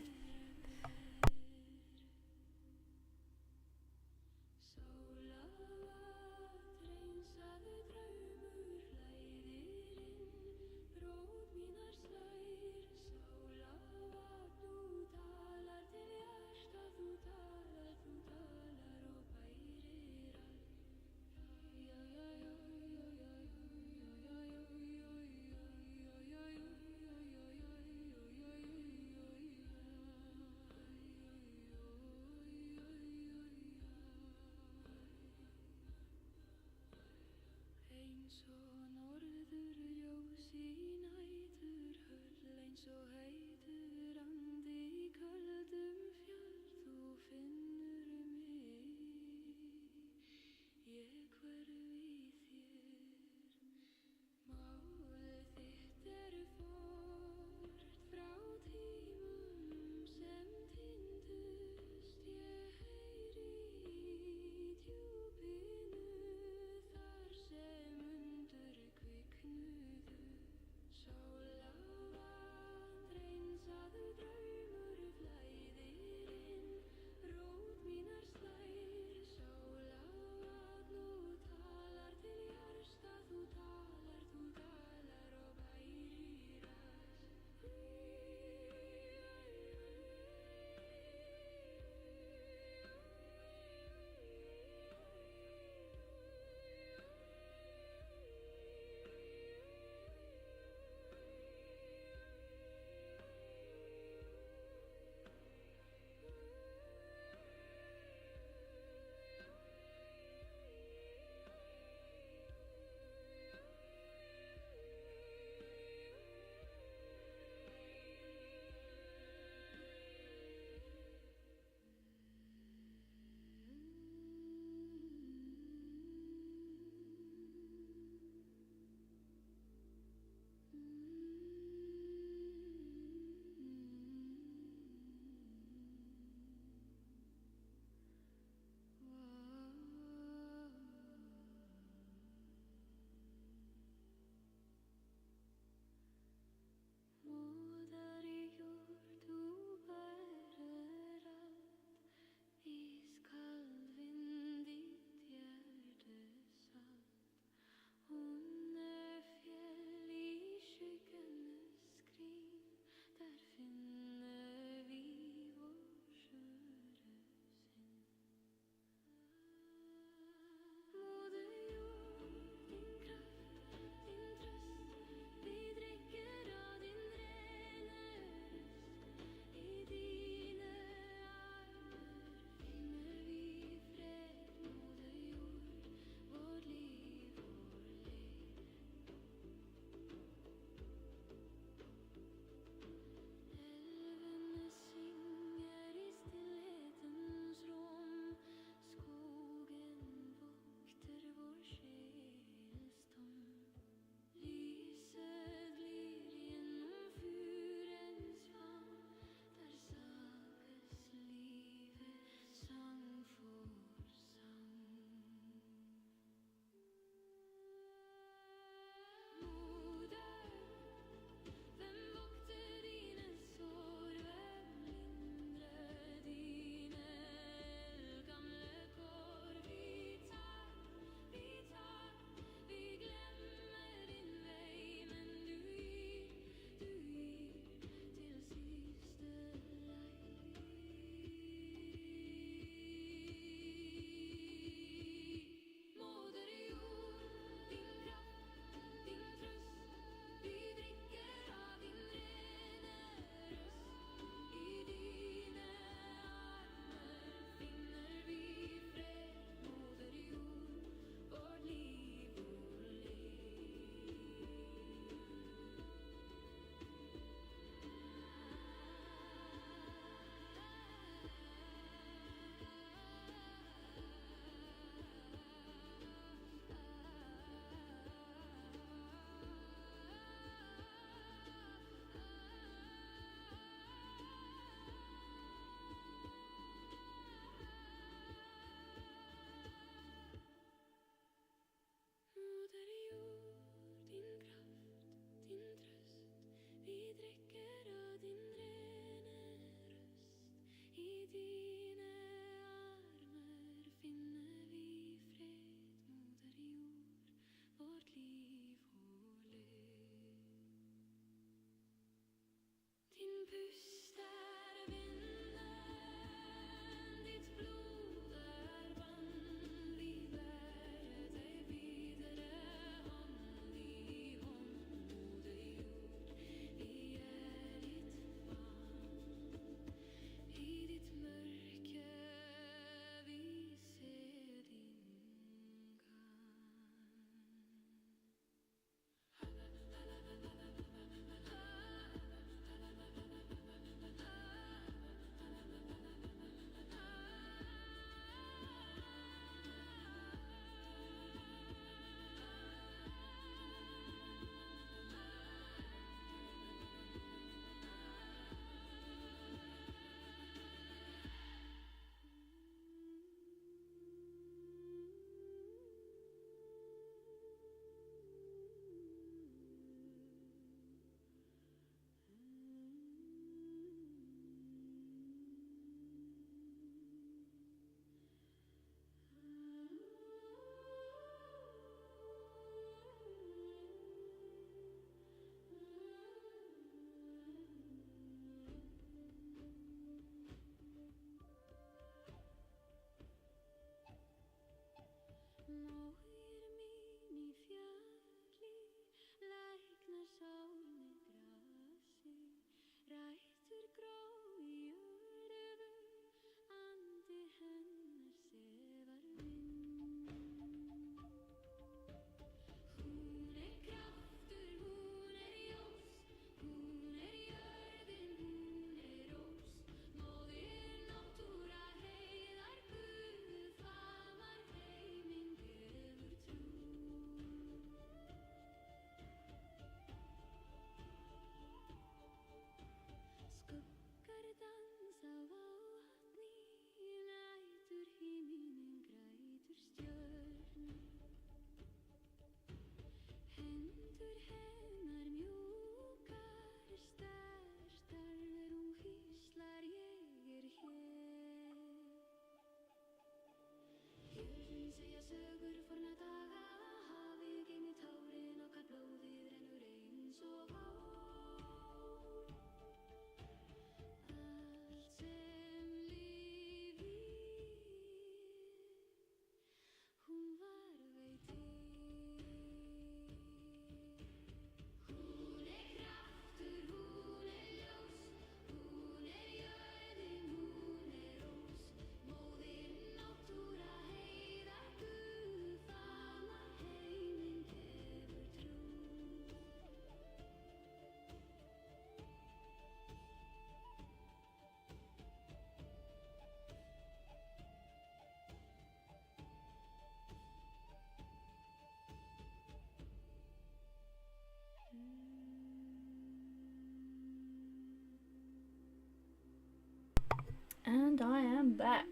And I am back.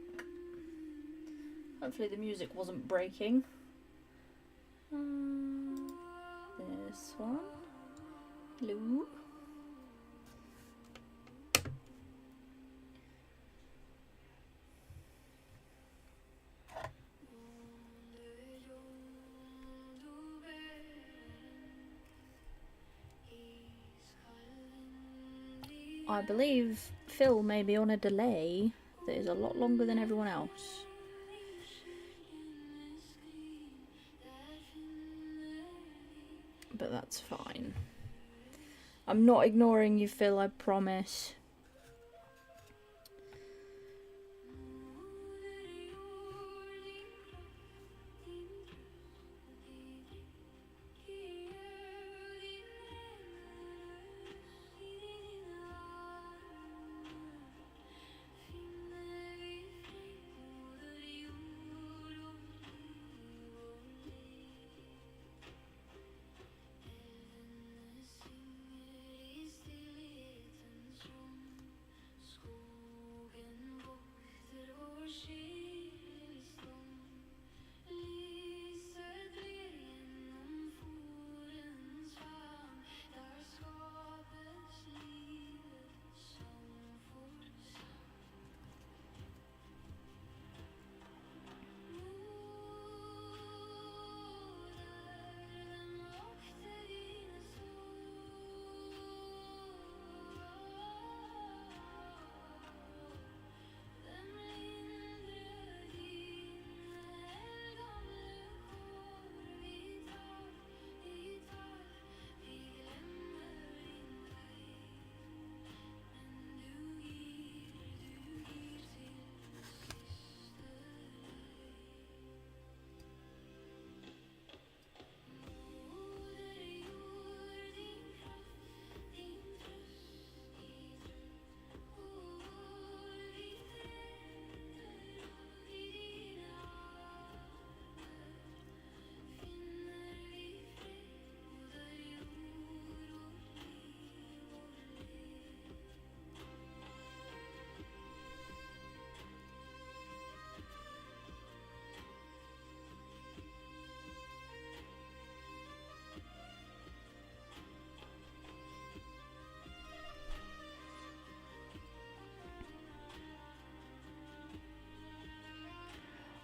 Hopefully the music wasn't breaking. This one. Hello. I believe Phil may be on a delay that is a lot longer than everyone else. But that's fine. I'm not ignoring you, Phil, I promise.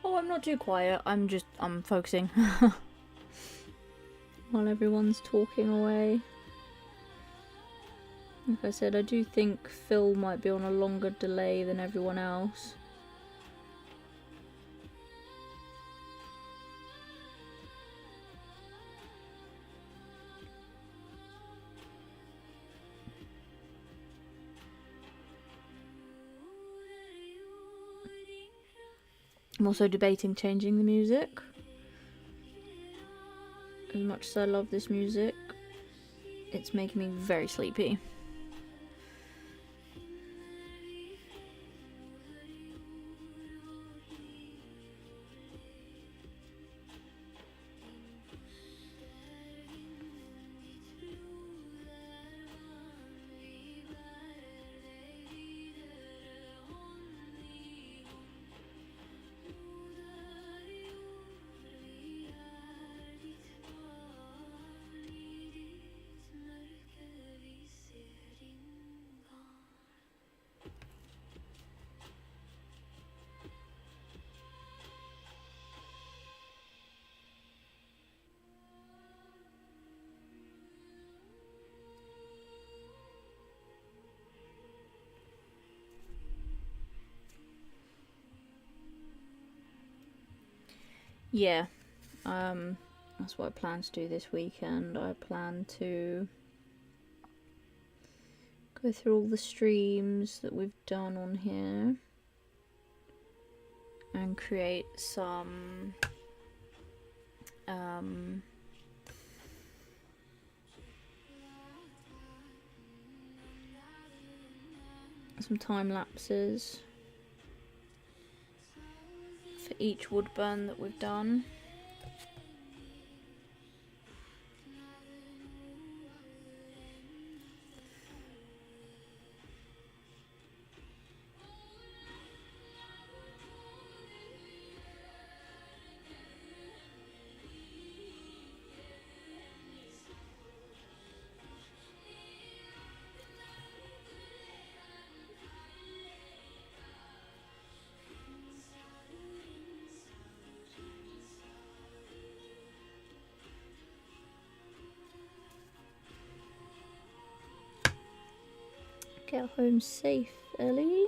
Oh, I'm not too quiet. I'm focusing. While everyone's talking away. Like I said, I do think Phil might be on a longer delay than everyone else. I'm also debating changing the music. As much as I love this music, it's making me very sleepy. Yeah, that's what I plan to do this weekend. I plan to go through all the streams that we've done on here and create some time lapses for each wood burn that we've done. Get home safe, Ellie.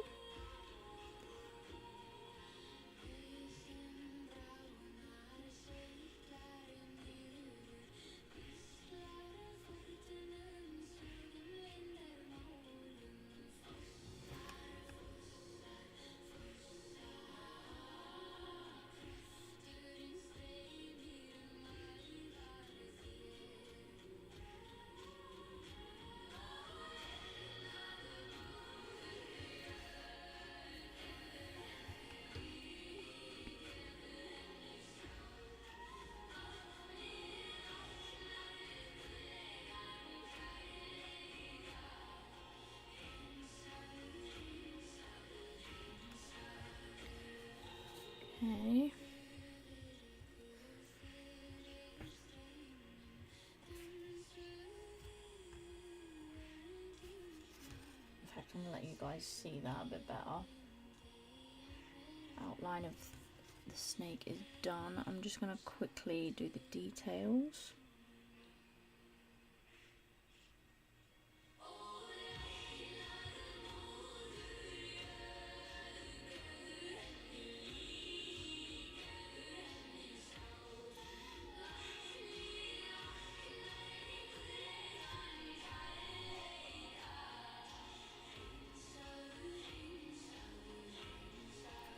Okay. In fact, I'm gonna let you guys see that a bit better. Outline of the snake is done. I'm just gonna quickly do the details.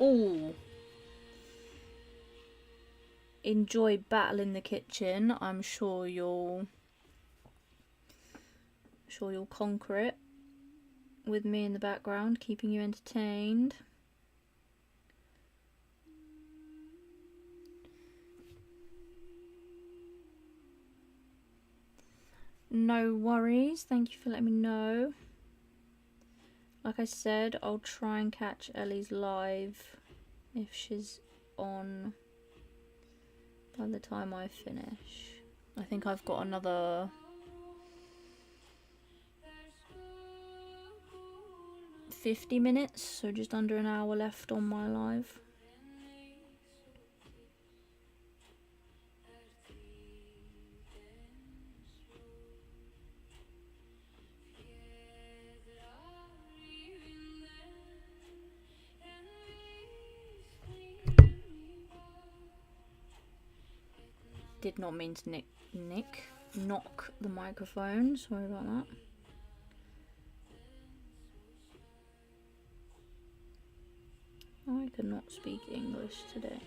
Ooh. Enjoy battle in the kitchen. I'm sure you'll conquer it with me in the background, keeping you entertained. No worries. Thank you for letting me know. Like I said, I'll try and catch Ellie's live if she's on by the time I finish. I think I've got another 50 minutes, so just under an hour left on my live. Did not mean to knock the microphone. Sorry about that. I cannot speak English today.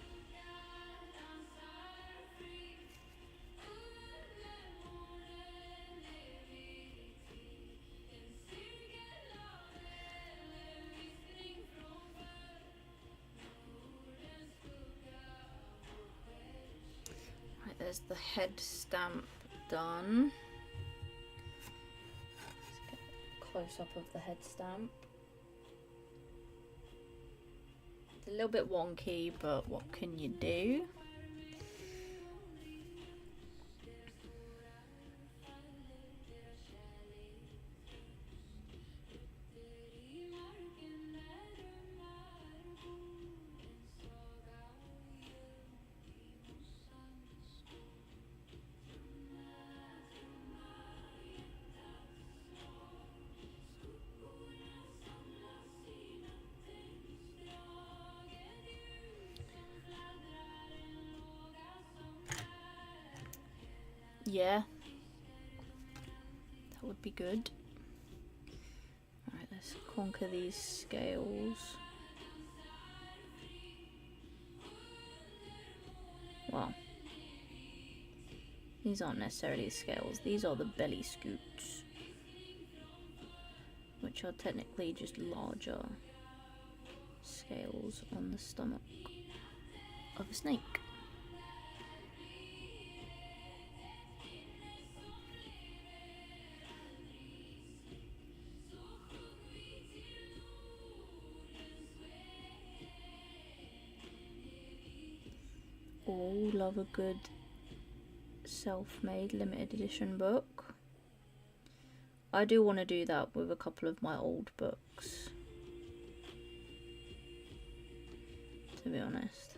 Right, there's the head stamp done. Let's get a close up of the head stamp. It's a little bit wonky, but what can you do? Yeah, that would be good. Alright, let's conquer these scales. Well, these aren't necessarily scales, these are the belly scoots, which are technically just larger scales on the stomach of a snake. All love a good self-made limited edition book. I do want to do that with a couple of my old books, to be honest.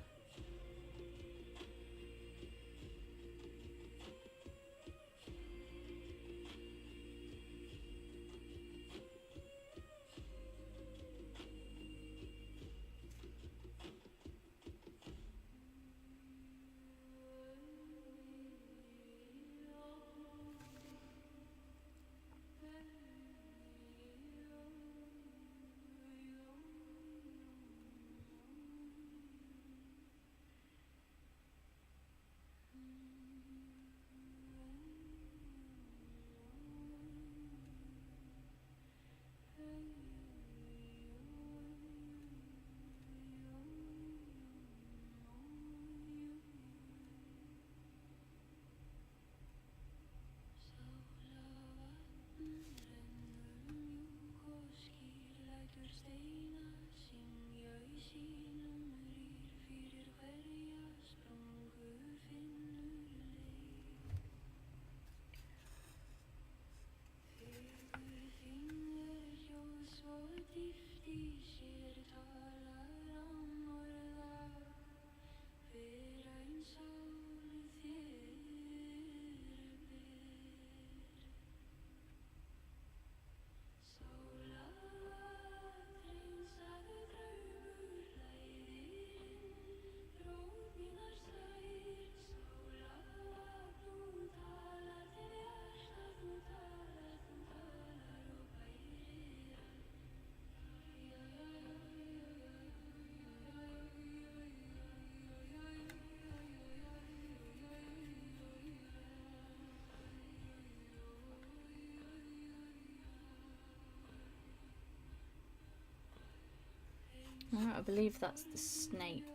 Alright, I believe that's the snake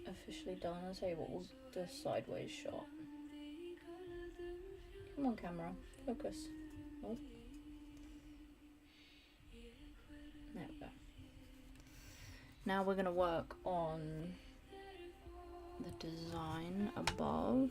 officially done. I'll tell you what, we'll do a sideways shot. Come on, camera, focus. Oh. There we go. Now we're going to work on the design above.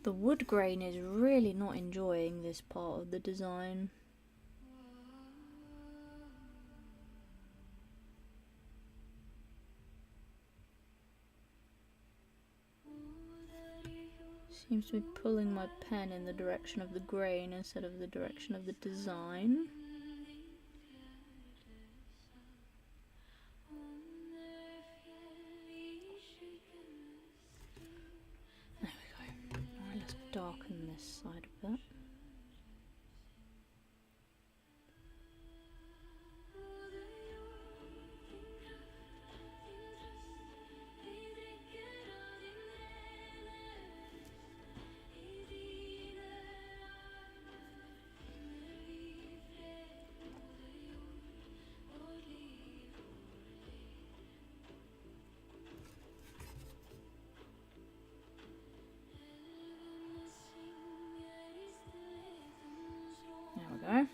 The wood grain is really not enjoying this part of the design. Seems to be pulling my pen in the direction of the grain instead of the direction of the design. There we go. Alright, let's darken this side a bit. There we go.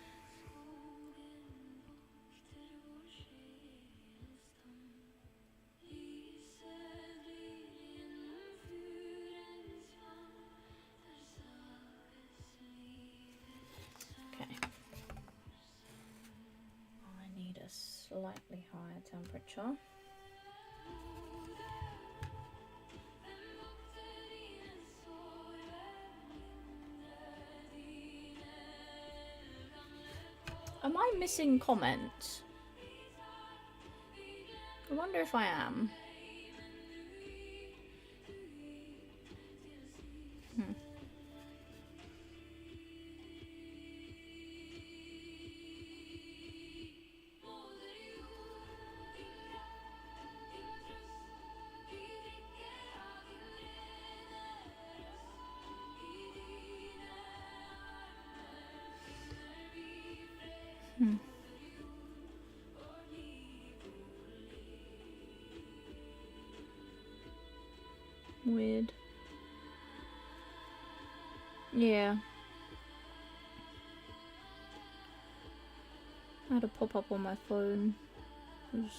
Okay. I need a slightly higher temperature. Am I missing comments? I wonder if I am. Weird. Yeah. I had a pop-up on my phone. It was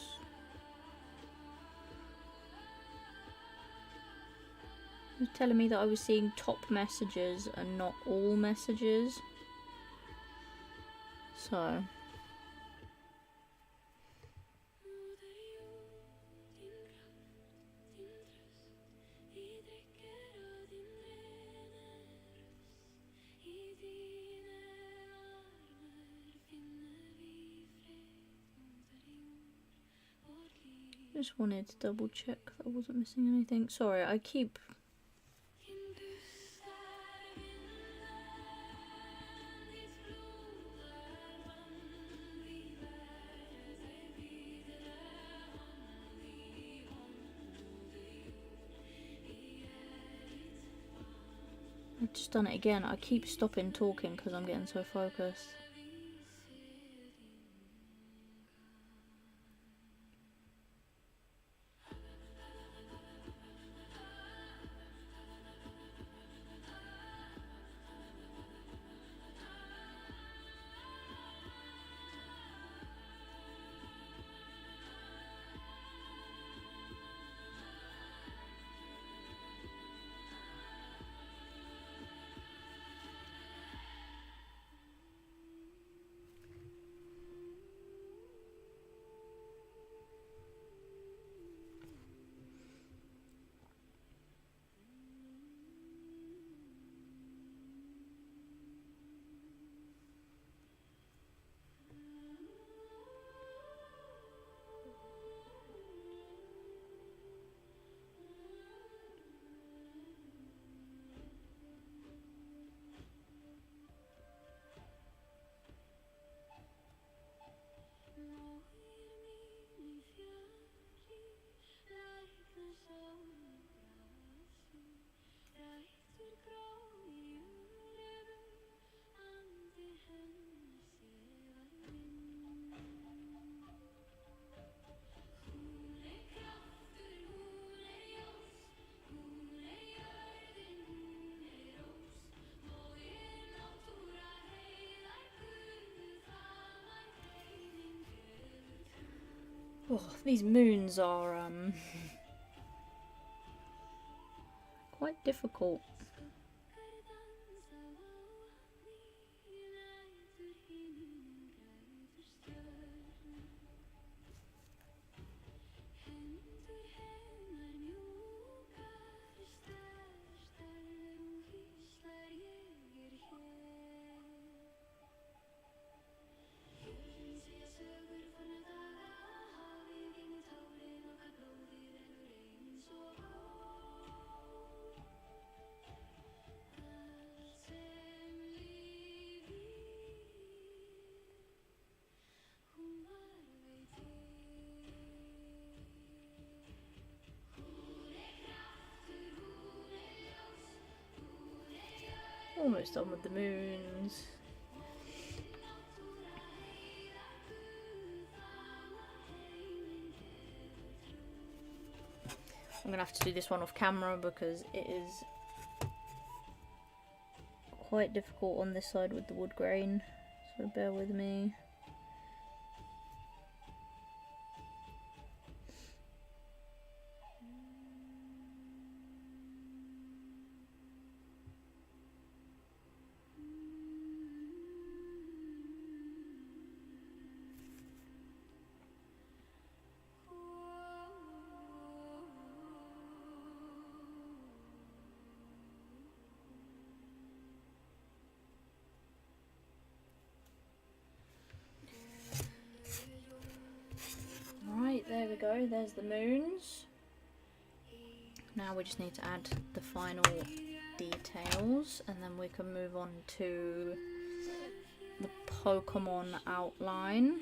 telling me that I was seeing top messages and not all messages. So... just wanted to double check that I wasn't missing anything. Sorry, I keep... I've just done it again. I keep stopping talking because I'm getting so focused. Oh, these moons are quite difficult. Almost done with the moons. I'm gonna have to do this one off camera because it is quite difficult on this side with the wood grain, so bear with me. Right, there we go, there's the moons. Now we just need to add the final details and then we can move on to the Pokemon outline.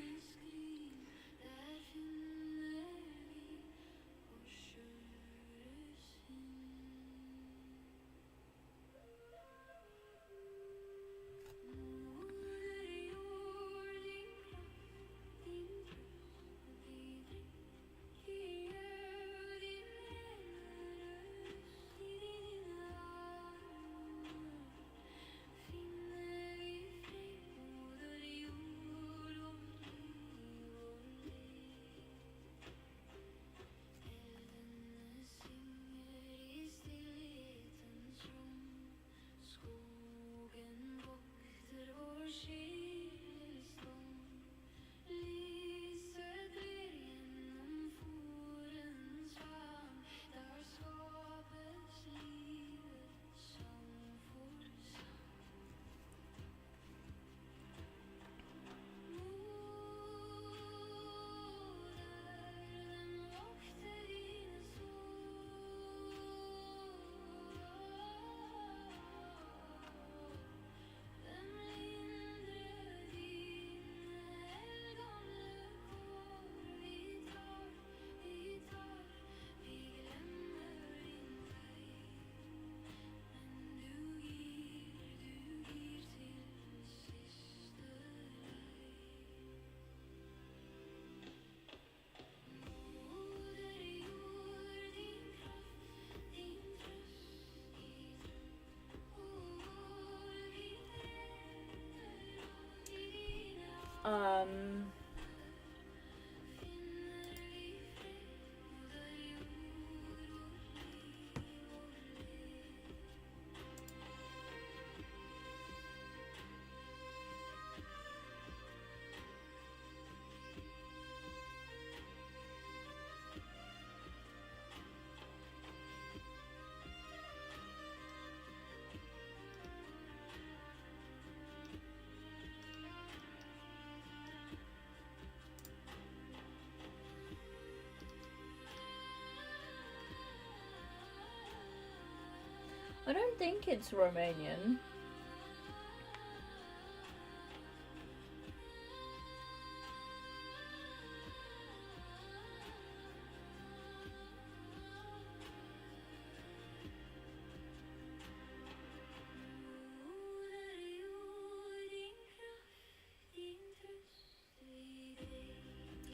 I don't think it's Romanian.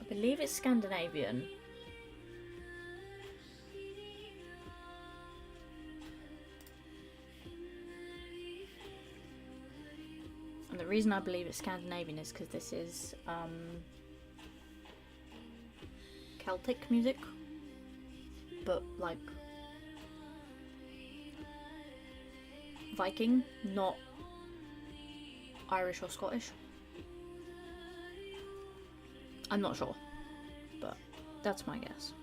I believe it's Scandinavian. And the reason I believe it's Scandinavian is because this is Celtic music, but like Viking, not Irish or Scottish. I'm not sure, but that's my guess.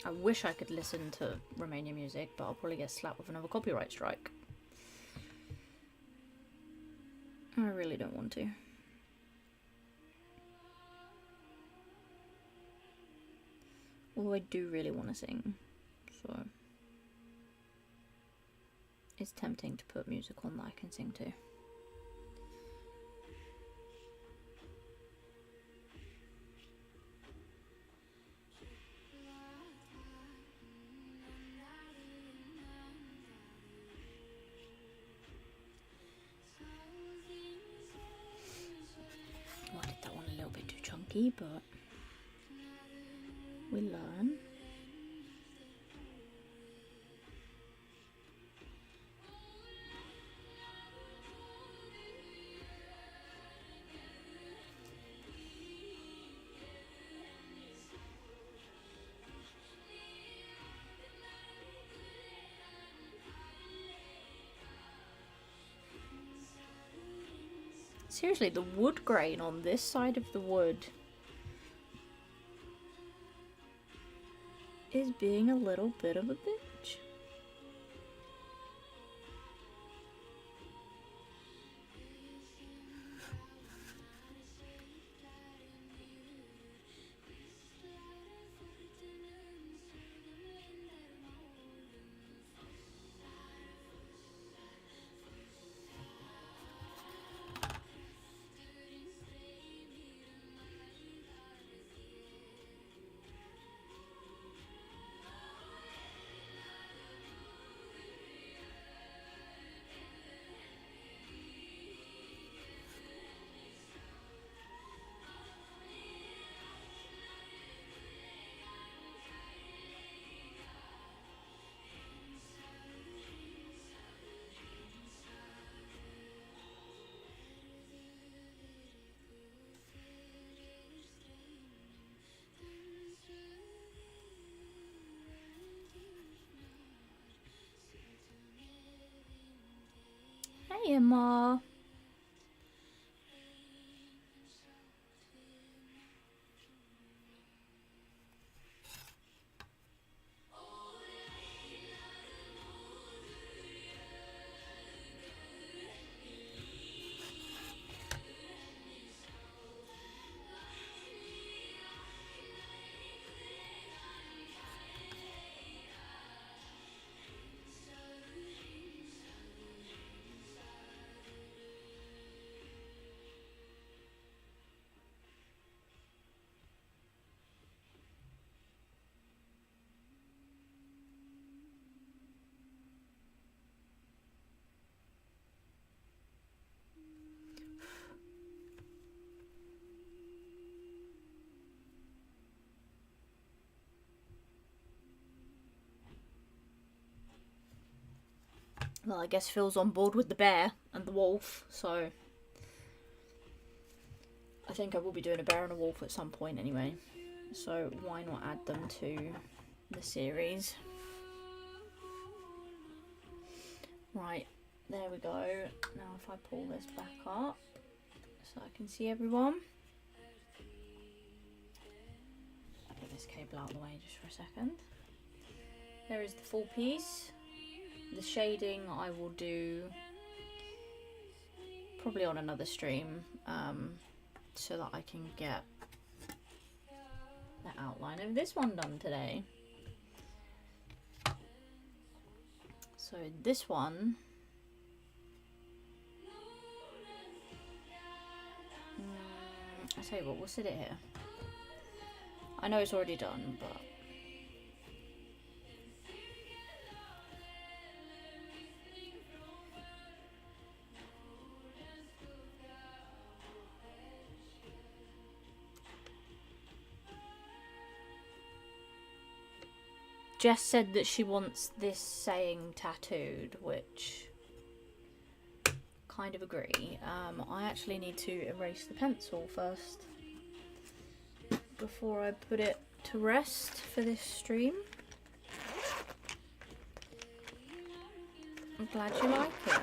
I wish I could listen to Romanian music, but I'll probably get slapped with another copyright strike. I really don't want to. Although I do really want to sing, so It's tempting to put music on that I can sing to. I did that one a little bit too chunky, but we learn. Seriously, the wood grain on this side of the wood is being a little bit of a bitch. Hey, Emma. Well, I guess Phil's on board with the bear and the wolf, so I think I will be doing a bear and a wolf at some point anyway. So why not add them to the series? Right, there we go. Now if I pull this back up so I can see everyone. I'll get this cable out of the way just for a second. There is the full piece. The shading I will do probably on another stream, so that I can get the outline of this one done today. So this one, I tell you what, we'll sit it here. I know it's already done, but Jess said that she wants this saying tattooed, which kind of agree. I actually need to erase the pencil first before I put it to rest for this stream. I'm glad you like it.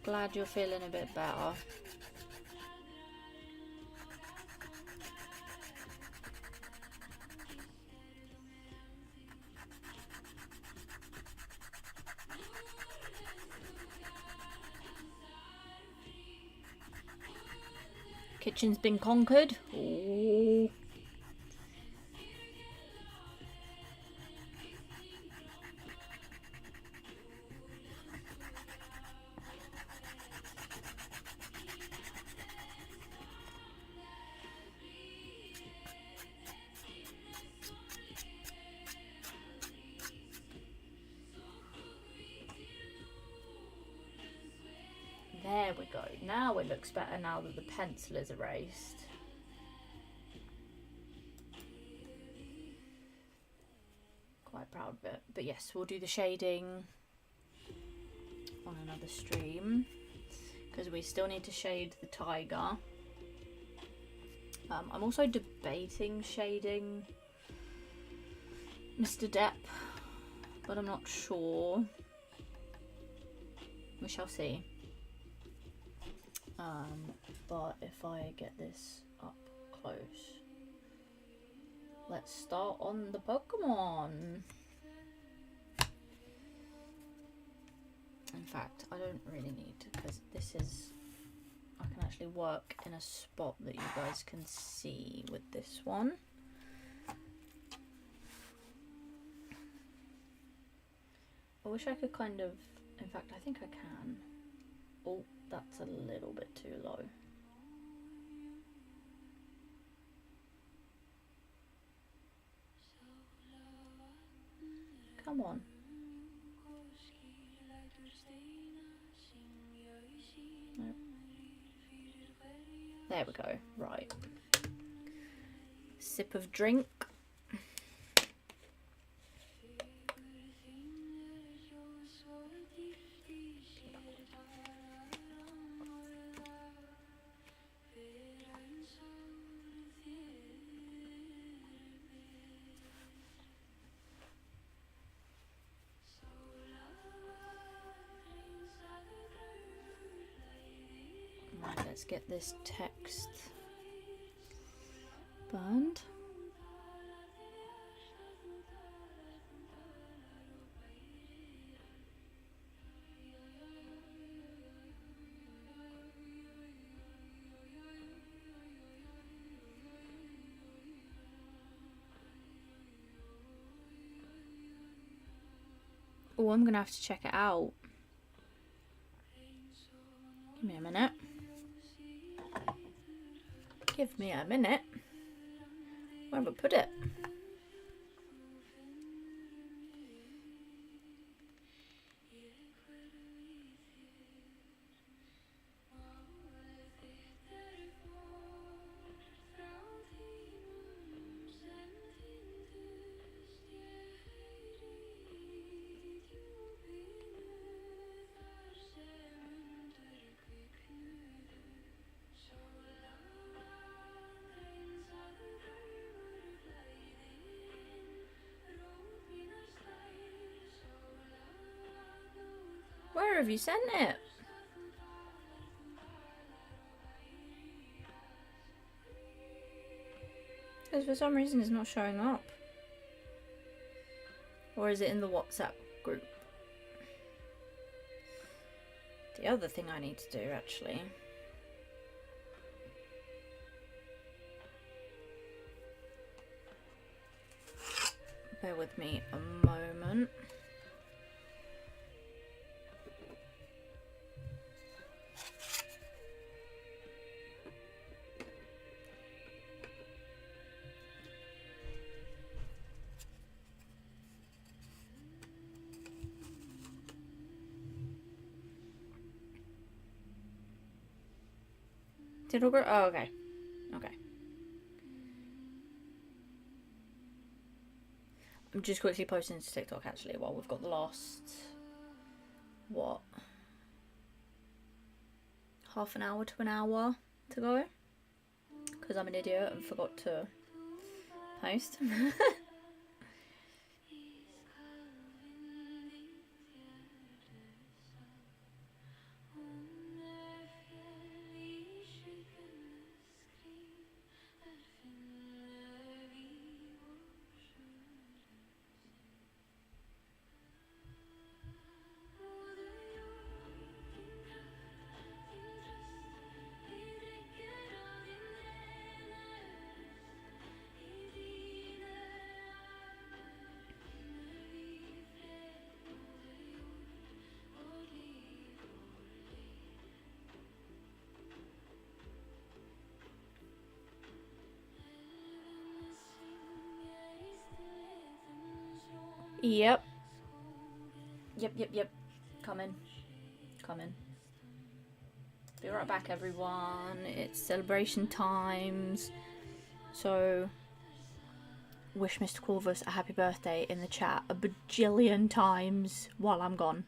Glad you're feeling a bit better. Kitchen's been conquered. Ooh. There we go. Now it looks better now that the pencil is erased. Quite proud of it. But yes, we'll do the shading on another stream because we still need to shade the tiger. I'm also debating shading Mr. Depp, but I'm not sure. We shall see. But if I get this up close, let's start on the Pokemon. In fact, I don't really need to, because this is, I can actually work in a spot that you guys can see with this one. I wish I could kind of, in fact, I think I can. Oh, that's a little bit too low. Come on. Nope. There we go. Right. Sip of drink. Let's get this text burned. Oh, I'm gonna have to check it out. Give me a minute. Give me a minute. Where have I put it? Where have you sent it? Because for some reason it's not showing up. Or is it in the WhatsApp group? The other thing I need to do, actually. Bear with me a moment. Did it go? Oh, okay. Okay. I'm just quickly posting to TikTok actually while we've got the last, what? Half an hour to an hour to go. Because I'm an idiot and forgot to post. Yep. Yep. Coming. Be right back, everyone. It's celebration times. So, wish Mr. Corvus a happy birthday in the chat a bajillion times while I'm gone.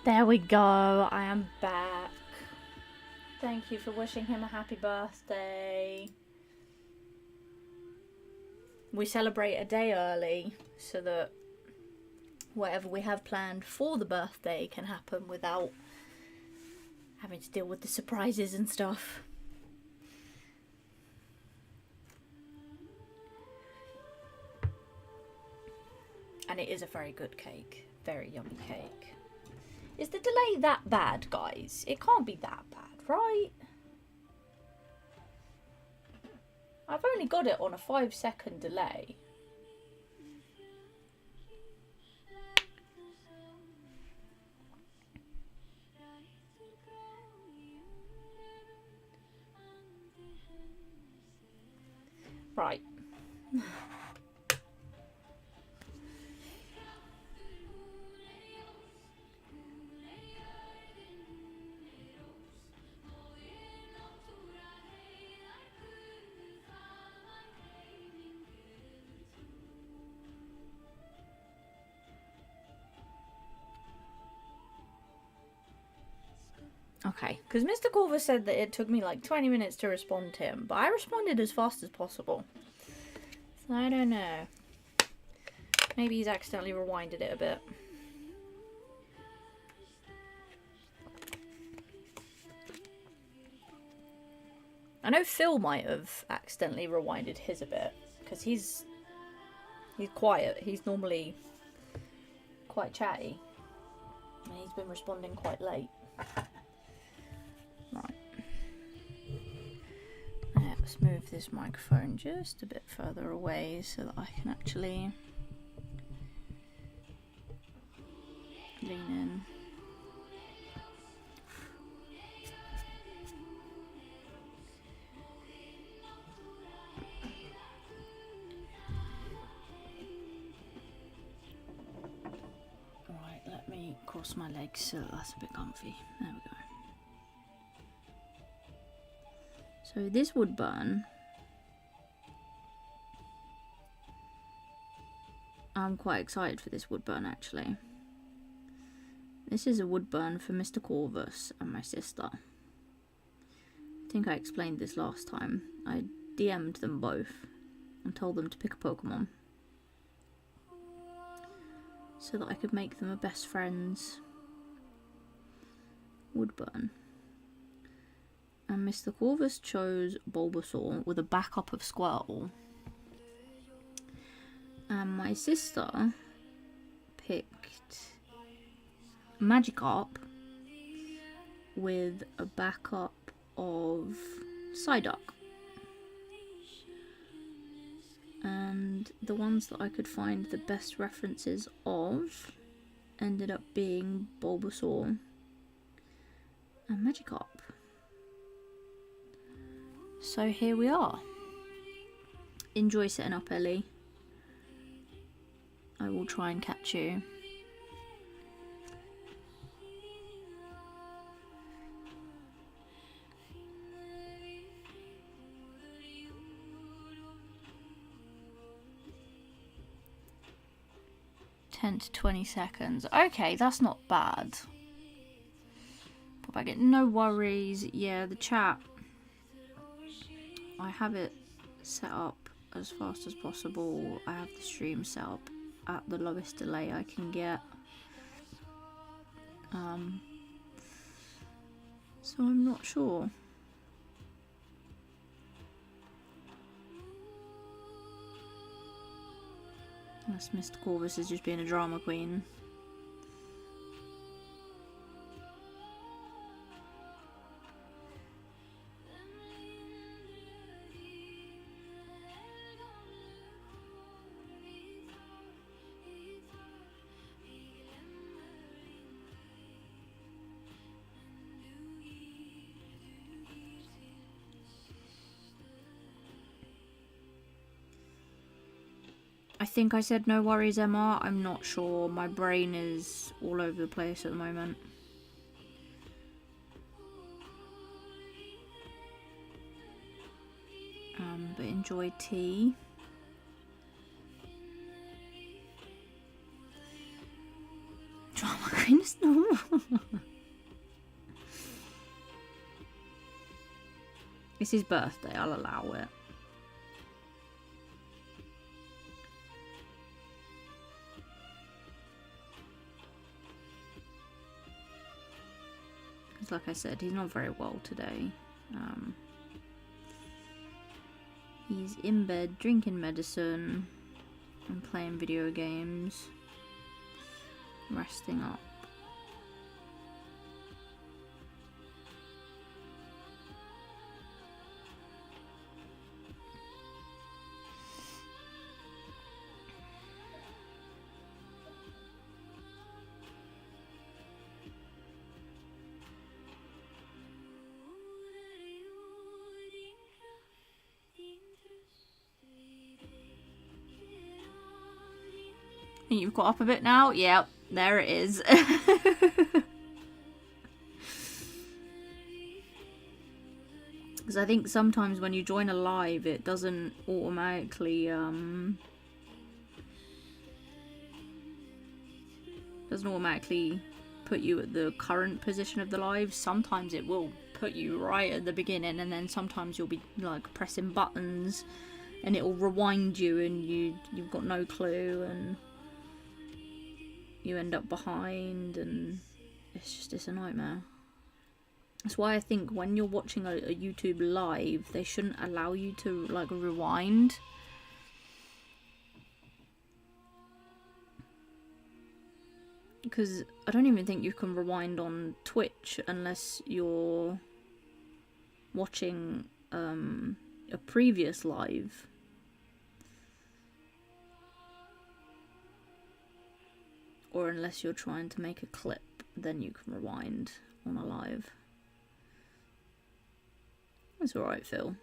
There we go, I am back. Thank you for wishing him a happy birthday. We celebrate a day early so that whatever we have planned for the birthday can happen without having to deal with the surprises and stuff. And it is a very good cake. Very yummy cake. Is the delay that bad, guys? It can't be that bad, right? I've only got it on a 5-second delay. Right. Okay, because Mr. Corvus said that it took me like 20 minutes to respond to him, but I responded as fast as possible. So I don't know. Maybe he's accidentally rewinded it a bit. I know Phil might have accidentally rewinded his a bit, because he's quiet. He's normally quite chatty, and he's been responding quite late. Right. Let's move this microphone just a bit further away so that I can actually lean in. Right, let me cross my legs so that's a bit comfy. There we go. So this wood burn, I'm quite excited for this wood burn actually. This is a wood burn for Mr. Corvus and my sister. I think I explained this last time. I DM'd them both and told them to pick a Pokemon so that I could make them a best friends wood burn. And Mr. Corvus chose Bulbasaur with a backup of Squirtle. And my sister picked Magikarp with a backup of Psyduck. And the ones that I could find the best references of ended up being Bulbasaur and Magikarp. So here we are. Enjoy setting up, Ellie. I will try and catch you. To 20 seconds. Okay, that's not bad. Pop back in. No worries. Yeah, the chat, I have it set up as fast as possible. I have the stream set up at the lowest delay I can get. So I'm not sure. Unless Mr. Corvus is just being a drama queen. I think I said no worries, Emma. I'm not sure. My brain is all over the place at the moment. But enjoy tea. Drama queen is normal. It's his birthday, I'll allow it. Because like I said, he's not very well today. He's in bed, drinking medicine, and playing video games, resting up. Think you've got up a bit now? Yep, there it is. Because I think sometimes when you join a live, it doesn't automatically put you at the current position of the live. Sometimes it will put you right at the beginning, and then sometimes you'll be like pressing buttons and it'll rewind you and you've got no clue and you end up behind, and it's a nightmare. That's why I think when you're watching a YouTube live, they shouldn't allow you to like rewind. Because I don't even think you can rewind on Twitch unless you're watching a previous live. Or unless you're trying to make a clip, then you can rewind on a live. That's alright, Phil.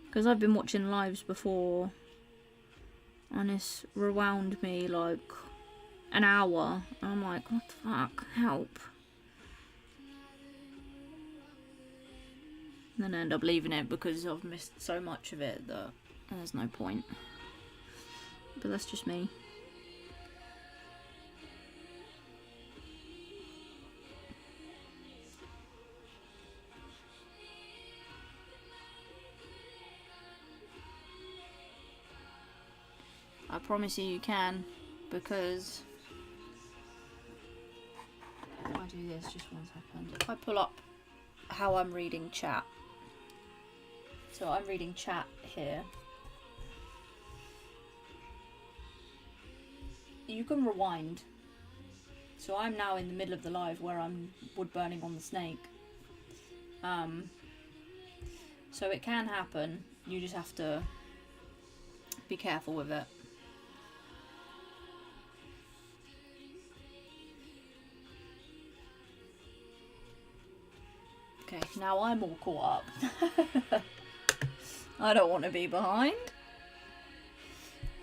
Because I've been watching lives before And this rewound me like an hour. And I'm like, what the fuck? Help. And then I end up leaving it because I've missed so much of it that there's no point. But that's just me. I promise you can, because if I do this, just 1 second. If I pull up how I'm reading chat. So I'm reading chat here. You can rewind. So I'm now in the middle of the live where I'm wood burning on the snake. So it can happen. You just have to be careful with it. Okay, now I'm all caught up. I don't want to be behind.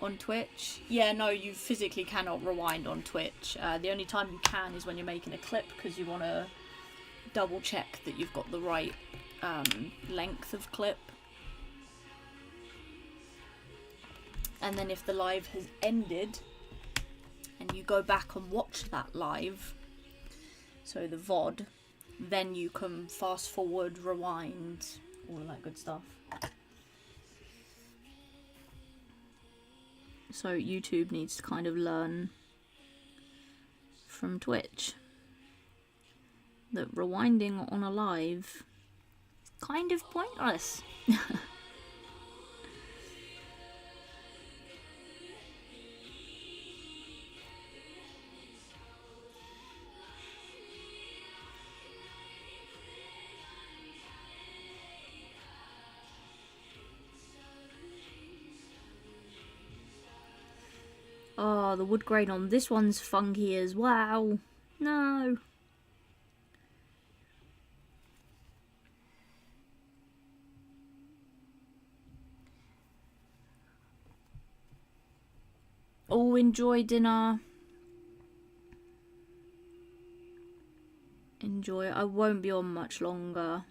On Twitch? Yeah, no, you physically cannot rewind on Twitch. The only time you can is when you're making a clip, because you want to double check that you've got the right length of clip. And then if the live has ended and you go back and watch that live, so the VOD, then you can fast forward, rewind, all of that good stuff. So YouTube needs to kind of learn from Twitch that rewinding on a live is kind of pointless. Oh, the wood grain on this one's funky as well. No. Oh, enjoy dinner. Enjoy it. I won't be on much longer.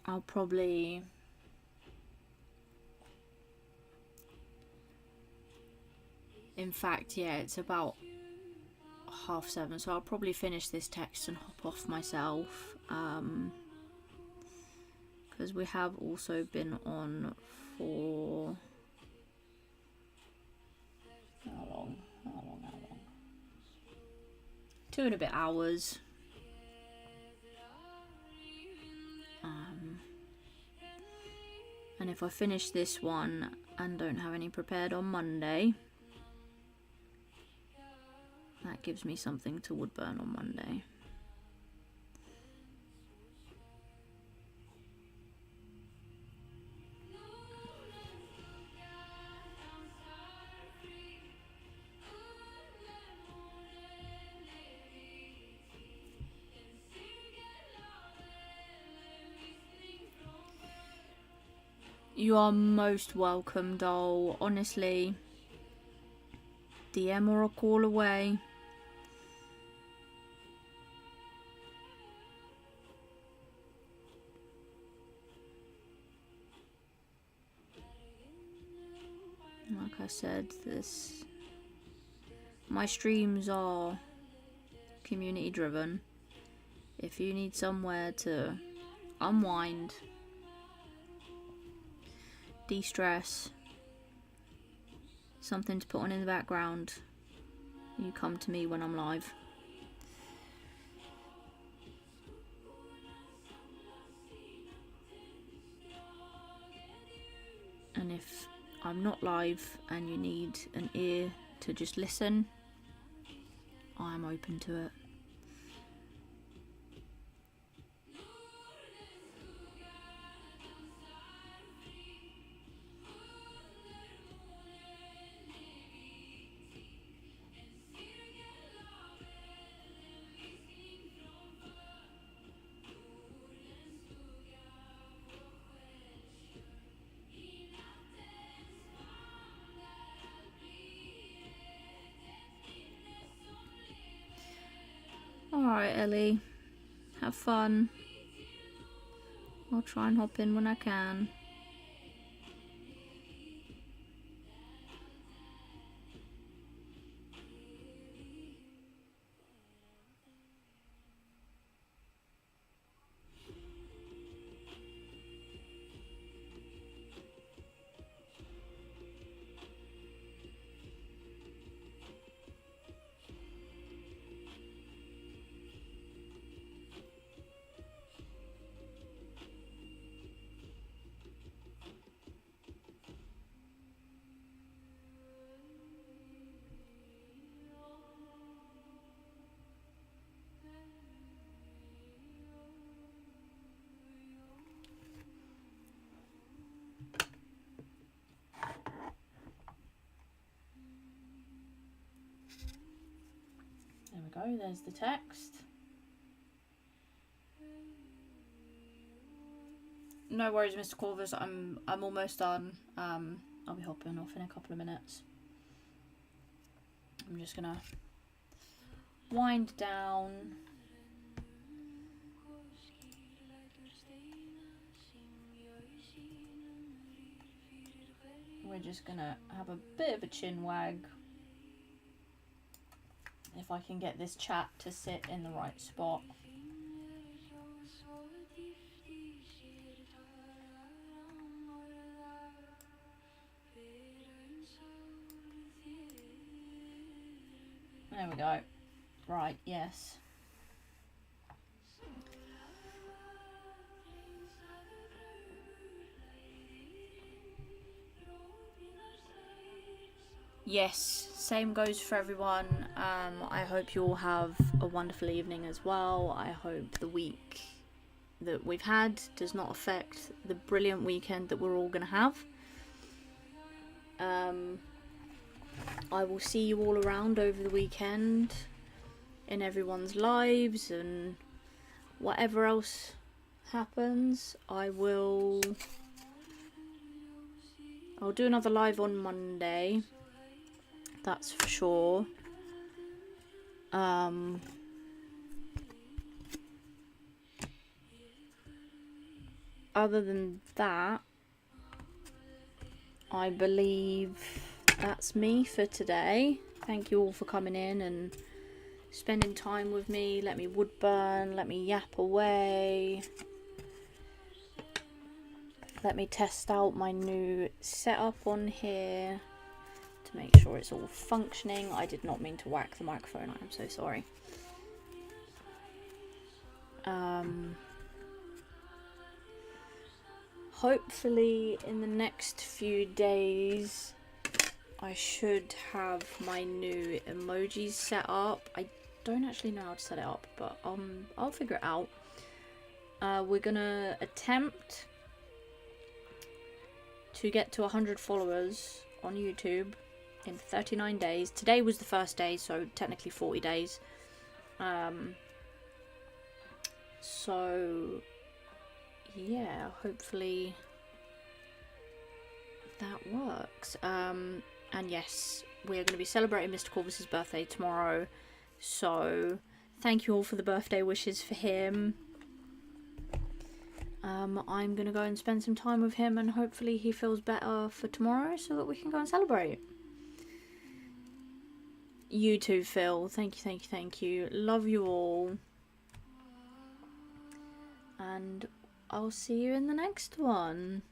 I'll probably... In fact, yeah, it's about 7:30, so I'll probably finish this text and hop off myself. Because we have also been on for... How long? 2 and a bit hours. And if I finish this one and don't have any prepared on Monday, that gives me something to wood burn on Monday. You are most welcome, doll. Honestly, DM or a call away. Like I said, my streams are community driven. If you need somewhere to unwind, de-stress, something to put on in the background, you come to me when I'm live. And if I'm not live and you need an ear to just listen, I'm open to it. Alright, Ellie. Have fun. I'll try and hop in when I can. There we go, there's the text. No worries, Mr. Corvus, I'm almost done. I'll be hopping off in a couple of minutes. I'm just gonna wind down. We're just gonna have a bit of a chin wag. If I can get this chat to sit in the right spot. There we go. Right, yes. Yes, same goes for everyone. I hope you all have a wonderful evening as well. I hope the week that we've had does not affect the brilliant weekend that we're all going to have. I will see you all around over the weekend in everyone's lives, and whatever else happens, I'll do another live on Monday. That's for sure. Other than that, I believe that's me for today. Thank you all for coming in and spending time with me. Let me wood burn, let me yap away. Let me test out my new setup on here to make sure it's all functioning. I did not mean to whack the microphone, I am so sorry. Hopefully in the next few days I should have my new emojis set up. I don't actually know how to set it up, but I'll figure it out. We're gonna attempt to get to 100 followers on YouTube in 39 days. Today was the first day, so technically 40 days. So yeah, hopefully that works. And yes, we're going to be celebrating Mr. Corvus's birthday tomorrow, so thank you all for the birthday wishes for him. I'm going to go and spend some time with him, and hopefully he feels better for tomorrow so that we can go and celebrate. You too, Phil. Thank you, thank you, thank you. Love you all. And I'll see you in the next one.